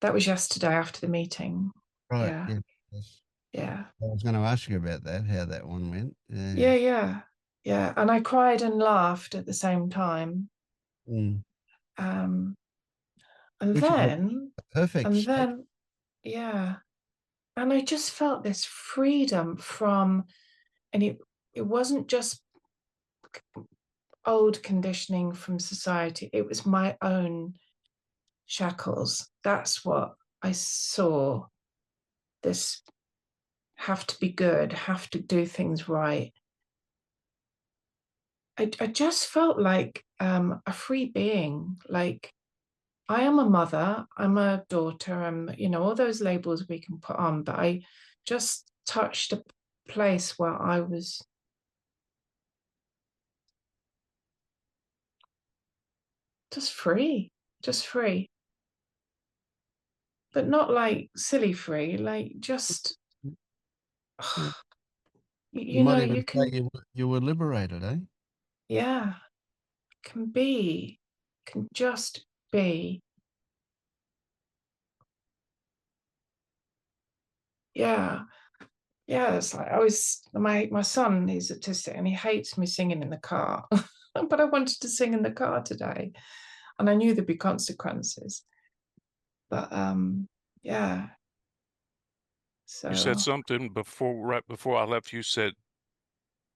that was yesterday after the meeting. Right. Yeah, Yeah. Yes. yeah. I was going to ask you about that, how that one went. Yeah. Yeah, yeah, yeah. And I cried and laughed at the same time. Mm. Um, and Which is then, a perfect and state. then, yeah. And I just felt this freedom from, and it wasn't just old conditioning from society, it was my own shackles. That's what I saw. This have to be good, have to do things right. I just felt like a free being. Like I am a mother, I'm a daughter, all those labels we can put on, but I just touched a place where I was just free, just free. But not like silly free, like just, Yeah. You you might know, even you say can, you were liberated, eh? yeah, can just be. Yeah. Yeah, it's like I was my son, he's autistic and he hates me singing in the car. But I wanted to sing in the car today. And I knew there'd be consequences. But yeah. You said So something right before I left. You said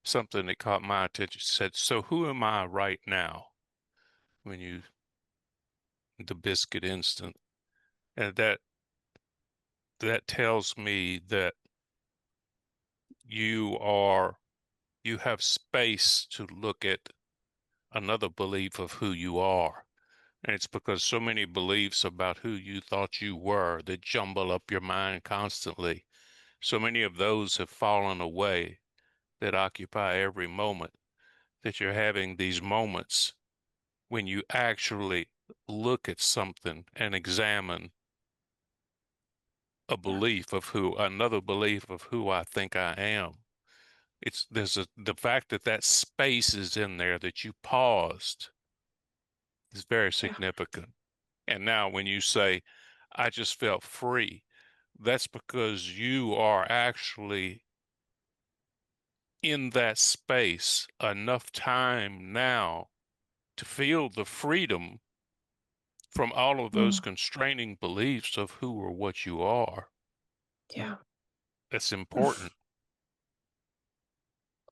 something that caught my attention. You said, "So who am I right now?" when you the biscuit instant, and that tells me that you have space to look at another belief of who you are. And it's because so many beliefs about who you thought you were that jumble up your mind constantly. So many of those have fallen away that occupy every moment, that you're having these moments when you actually look at something and examine another belief of who I think I am. The fact that that space is in there, that you paused, is very Yeah. significant. And now when you say, I just felt free, that's because you are actually in that space enough time now to feel the freedom from all of those Mm. constraining beliefs of who or what you are. Yeah. That's important.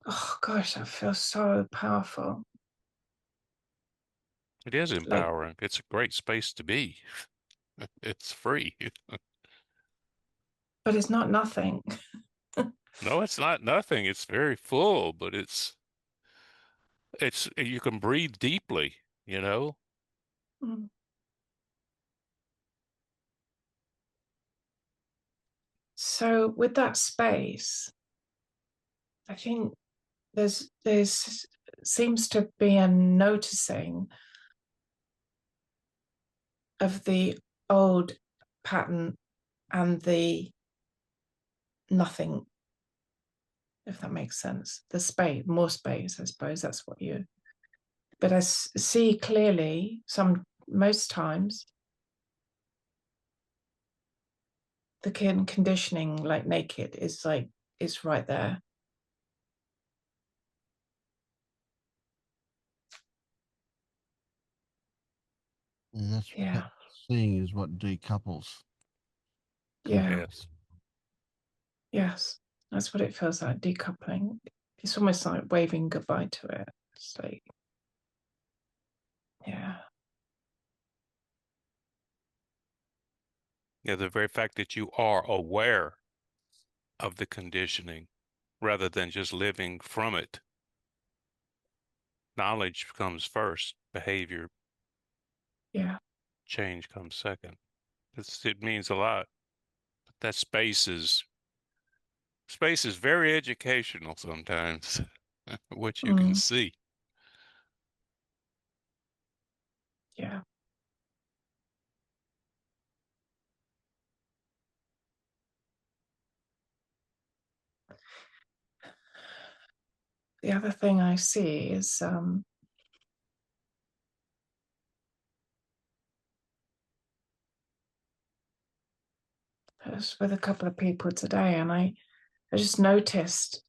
Oh gosh, that feels so powerful. It is Like, empowering. It's a great space to be. It's free. but it's not nothing. No, it's not nothing. It's very full, but you can breathe deeply, you know? Mm. So with that space, I think there's seems to be a noticing of the old pattern and the nothing, if that makes sense. The space, more space, I suppose that's what you. But I see clearly most times the conditioning, like naked, is right there. And that's Yeah. seeing is what decouples. Yeah. Yes. Yes. That's what it feels like, decoupling. It's almost like waving goodbye to it. It's like, yeah. Yeah, the very fact that you are aware of the conditioning rather than just living from it. Knowledge comes first, behavior Yeah. change comes second. It means a lot. But that space is very educational sometimes, what you can Mm. see. Yeah. The other thing I see is I was with a couple of people today, and I just noticed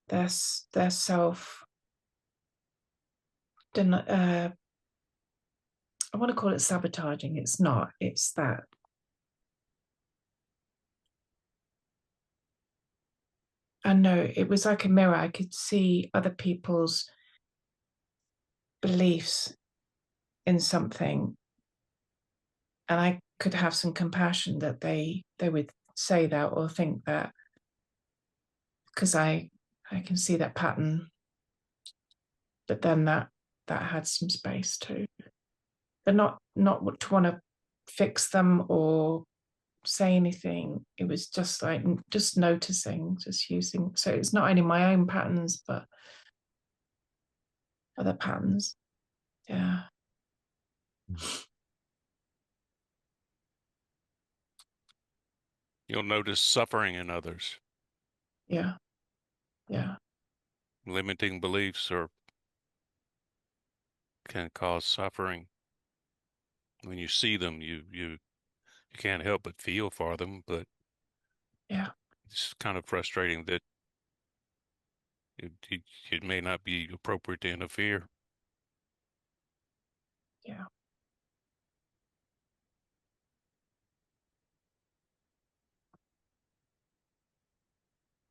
their self. I want to call it sabotaging. It's not. It's that. I know it was like a mirror. I could see other people's beliefs in something, and I could have some compassion that they would say that or think that, because I can see that pattern, but then that had some space too. But not to want to fix them or say anything. It was just like just noticing, just using. So it's not only my own patterns, but other patterns. Yeah. You'll notice suffering in others. Yeah. Yeah. Limiting beliefs can cause suffering. When you see them, you can't help but feel for them, but Yeah. it's kind of frustrating that it may not be appropriate to interfere. Yeah.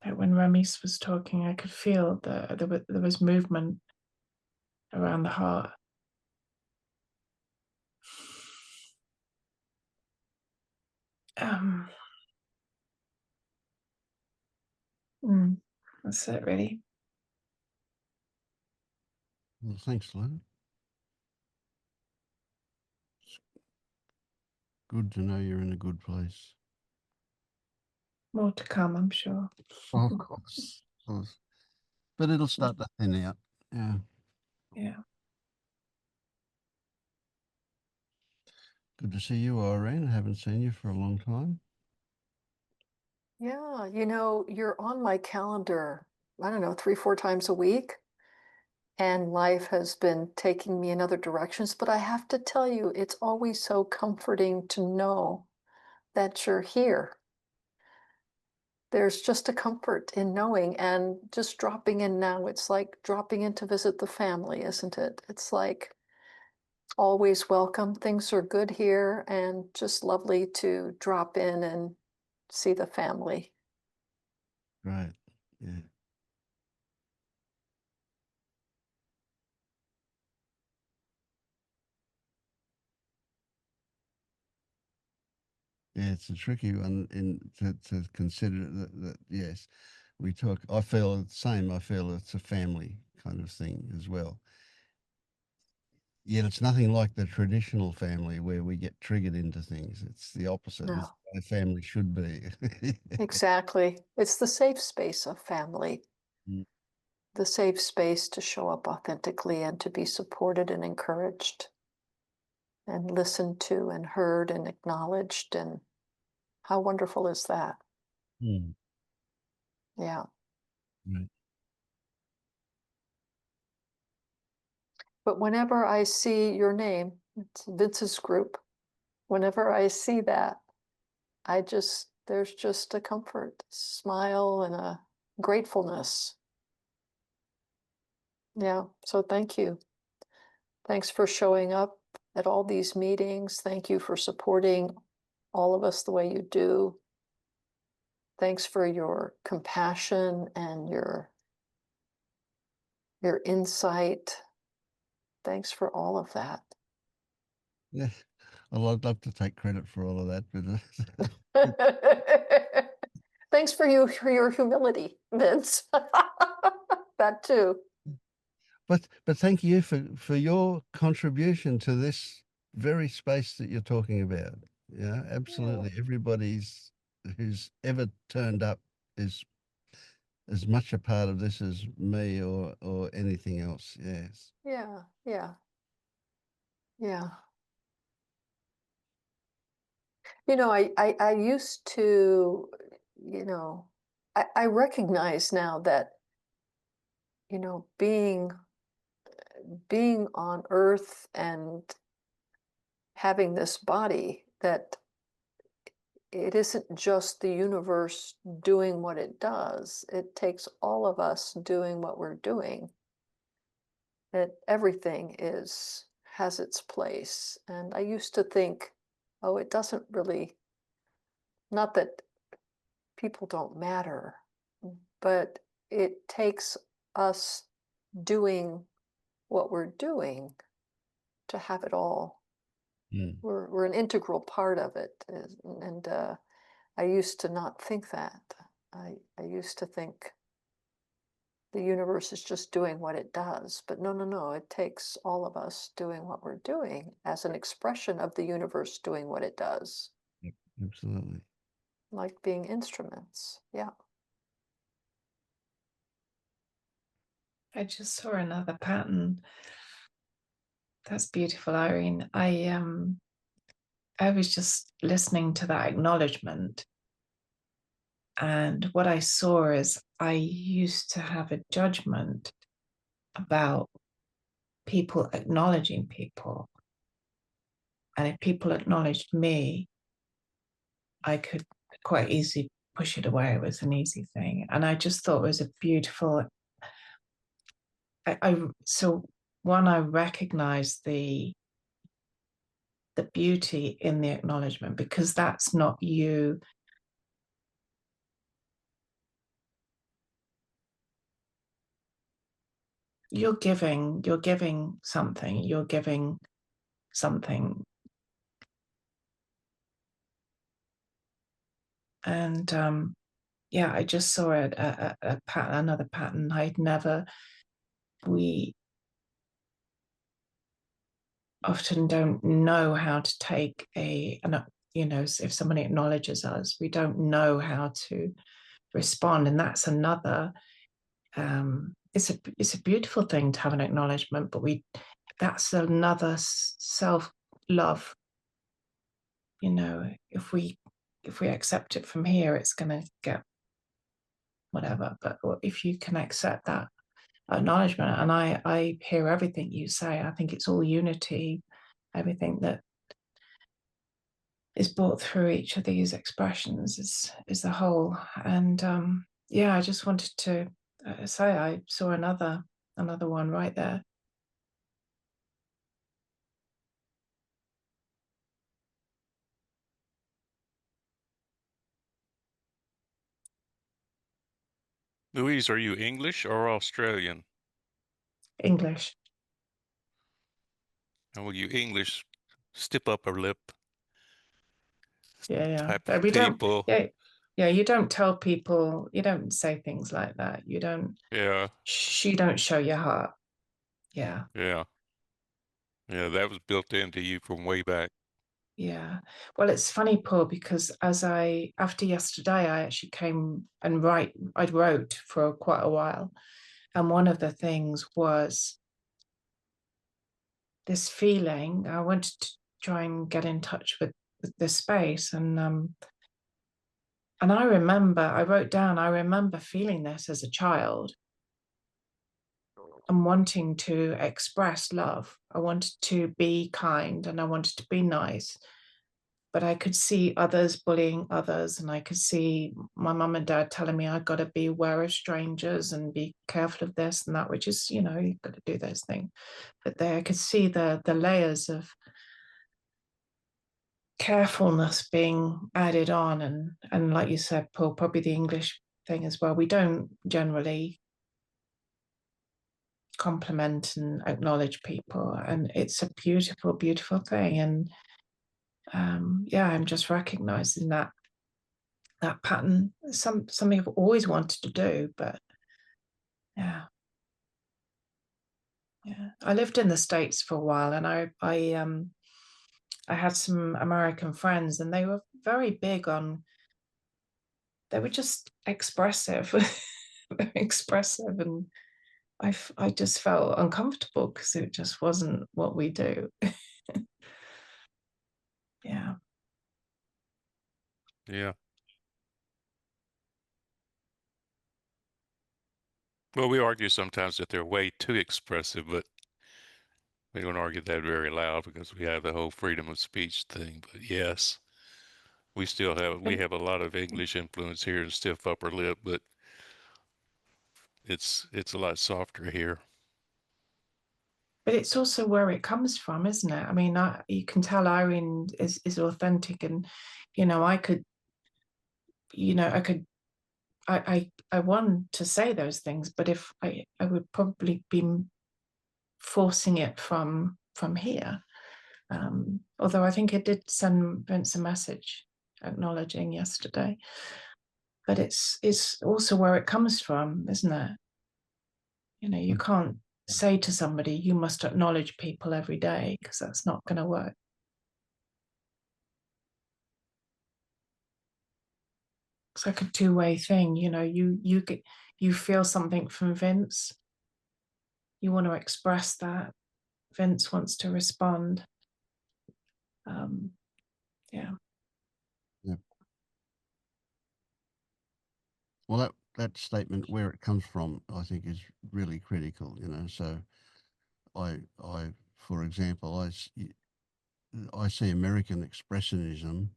Like when Ramis was talking, I could feel there was movement around the heart. That's it, really. Well, thanks, Lou. Good to know you're in a good place. More to come, I'm sure. Oh, of course. Of course. But it'll start to thin out. Yeah. Yeah. Good to see you, Irene. I haven't seen you for a long time. Yeah, you know, you're on my calendar, I don't know, 3, 4 times a week. And life has been taking me in other directions. But I have to tell you, it's always so comforting to know that you're here. There's just a comfort in knowing, and just dropping in now, it's like dropping in to visit the family, isn't it? It's like always welcome. Things are good here, and just lovely to drop in and see the family. Right. Yeah. Yeah, it's a tricky one to consider that yes, we talk. I feel the same. I feel it's a family kind of thing as well. Yet it's nothing like the traditional family where we get triggered into things. It's the opposite. It's No, the way family should be. exactly. It's the safe space of family, Mm. the safe space to show up authentically and to be supported and encouraged and listened to and heard and acknowledged. And how wonderful is that? Mm. Yeah. Right. But whenever I see your name, it's Vince's group, whenever I see that, there's just a comfort, smile, and a gratefulness. Yeah. So thank you. Thanks for showing up at all these meetings. Thank you for supporting all of us the way you do. Thanks for your compassion and your insight. Thanks for all of that. Yeah. Well, I'd love to take credit for all of that, but Thanks for your humility, Vince. That too. but thank you for your contribution to this very space that you're talking about. Yeah, absolutely. Everybody's who's ever turned up is as much a part of this as me or anything else. Yes. Yeah, yeah, yeah. You know, I used to, you know, I recognize now that, you know, being on Earth and having this body, that it isn't just the universe doing what it does. It takes all of us doing what we're doing. That everything has its place. And I used to think, oh, it doesn't really, not that people don't matter, but it takes us doing what we're doing to have it all. Mm. We're an integral part of it. And I used to not think that. I used to think the universe is just doing what it does. But no, it takes all of us doing what we're doing as an expression of the universe doing what it does. Yep, absolutely. Like being instruments. Yeah. I just saw another pattern. That's beautiful, Irene. I was just listening to that acknowledgement, and what I saw is I used to have a judgment about people acknowledging people, and if people acknowledged me, I could quite easily push it away. It was an easy thing, and I just thought it was a beautiful. So one, I recognize the beauty in the acknowledgement, because that's not you you're giving something. And yeah, I just saw a pattern, another pattern. We often don't know how to take if somebody acknowledges us, we don't know how to respond. And that's another, it's a beautiful thing to have an acknowledgement, but that's another self-love. If we accept it from here, it's going to get whatever. But if you can accept that acknowledgement, and I hear everything you say, I think it's all unity, everything that is brought through each of these expressions is the whole. And yeah, I just wanted to say I saw another one right there. Louise, are you English or Australian? English. And will you English stiff upper lip Yeah, type but of we don't. people? Yeah, you don't tell people, you don't say things like that. You don't Yeah, show your heart. Yeah. yeah, yeah. That was built into you from way back. Yeah. Well, it's funny, Paul, because after yesterday, I actually came and I wrote for quite a while. And one of the things was this feeling. I wanted to try and get in touch with this space. And I wrote down, I remember feeling this as a child and wanting to express love. I wanted to be kind and I wanted to be nice. But I could see others bullying others, and I could see my mum and dad telling me I've got to be aware of strangers and be careful of this and that, which is, you've got to do those things. But there I could see the layers of carefulness being added on. And like you said, Paul, probably the English thing as well. We don't generally compliment and acknowledge people. And it's a beautiful, beautiful thing. And yeah, I'm just recognizing that pattern. Something I've always wanted to do, but yeah. I lived in the States for a while, and I had some American friends, and they were very big on. They were just expressive, very expressive, and I just felt uncomfortable because it just wasn't what we do. Yeah. Yeah. Well, we argue sometimes that they're way too expressive, but we don't argue that very loud because we have the whole freedom of speech thing. But yes, we have a lot of English influence here and stiff upper lip, but it's a lot softer here. But it's also where it comes from, isn't it? I mean, you can tell Irene is authentic, and I could, I want to say those things, but if I would probably be forcing it from here. Although I think it did send Vince a message acknowledging yesterday. But it's also where it comes from, isn't it? You can't say to somebody, you must acknowledge people every day, because that's not going to work. It's like a two-way thing. You feel something from Vince. You want to express that. Vince wants to respond. Yeah. Yeah. Well, that statement, where it comes from, I think is really critical. So I, for example, I see American expressionism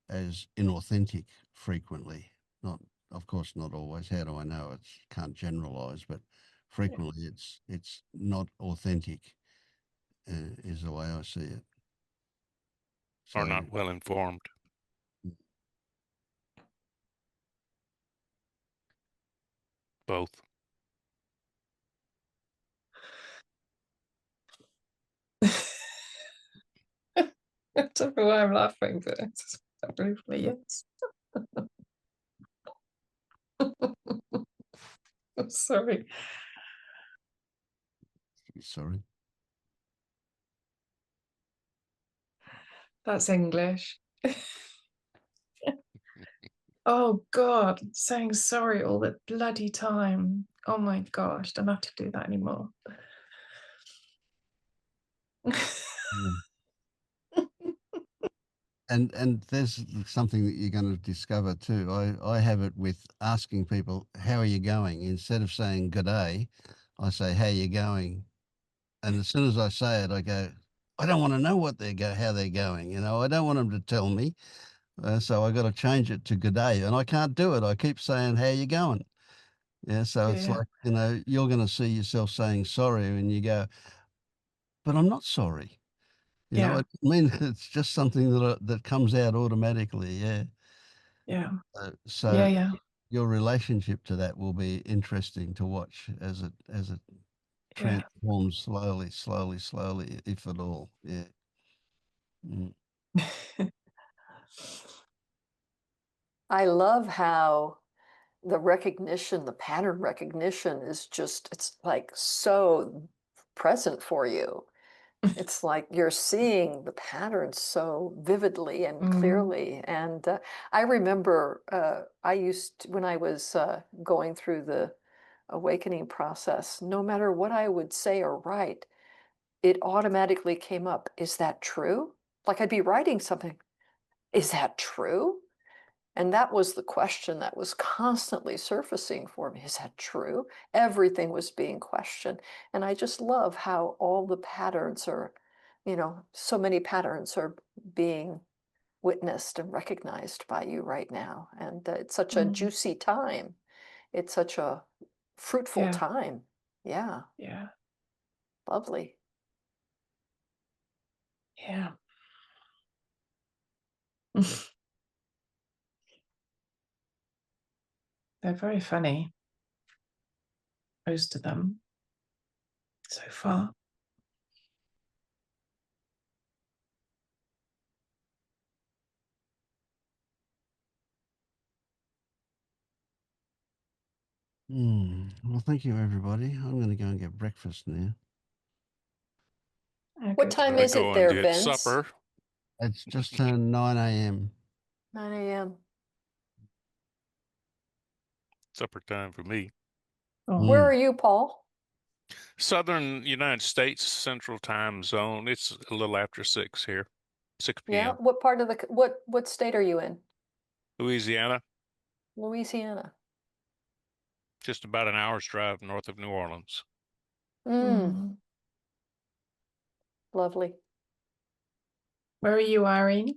as inauthentic frequently. Not, of course, not always. How do I know? Can't generalize, but frequently it's not authentic, is the way I see it. Are So not well informed. Both. I don't know why I'm laughing, but it's briefly, yes. I'm sorry. Sorry. That's English. Oh God, saying sorry all the bloody time. Oh my gosh, don't have to do that anymore. Yeah. And there's something that you're going to discover too. I have it with asking people, how are you going? Instead of saying good day, I say, how you going? And as soon as I say it, I go, I don't want to know how they're going. You know, I don't want them to tell me. So I got to change it to good day, and I can't do it. I keep saying, how you going? Yeah. So it's Yeah, like, you know, you're going to see yourself saying sorry and you go, but I'm not sorry. You know, yeah, I mean, it's just something that comes out automatically. Yeah. yeah, So yeah, your relationship to that will be interesting to watch as it yeah, transforms slowly, slowly, slowly, if at all. Yeah. Mm. yeah. I love how the recognition, the pattern recognition is just, it's like so present for you. It's like you're seeing the patterns so vividly and clearly. And I remember when I was going through the awakening process, no matter what I would say or write, it automatically came up. Is that true? Like I'd be writing something. Is that true? And that was the question that was constantly surfacing for me. Is that true? Everything was being questioned. And I just love how all the patterns are, so many patterns are being witnessed and recognized by you right now. And it's such a juicy time. It's such a fruitful Yeah, time. Yeah, yeah, lovely. yeah. They're very funny, most of them, so far. Well, thank you, everybody. I'm going to go and get breakfast now. What time Gotta is go it and there, get Vince? supper. It's just turned 9 a.m. 9 a.m. Supper time for me. Oh, Where are you, Paul? Southern United States Central Time Zone. It's a little after 6 here. 6 Yeah. p.m. What part of what state are you in? Louisiana, Louisiana. just about an hour's drive north of New Orleans. Mm, lovely. where are you, Irene?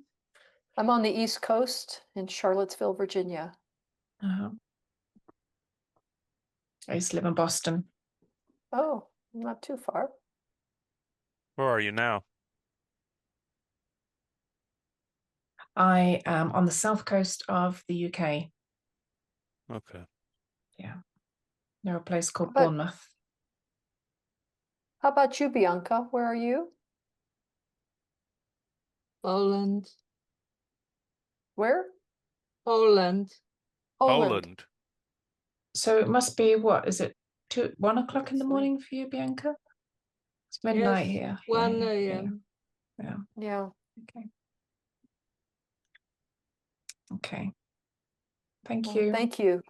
I'm on the East Coast in Charlottesville, Virginia. Uh-huh. I used to live in Boston. Oh, not too far. Where are you now? I am on the south coast of the UK. Okay. Yeah, near a place How called about, Bournemouth. how about you, Bianca? Where are you? Poland. Where? Poland. Poland. Poland. So it must be, what is it, 1 o'clock in the It's morning for you, Bianca? It's midnight Yes, here. 1 Yeah, a.m. yeah. Yeah. Okay. Okay. Thank Well, you. thank you.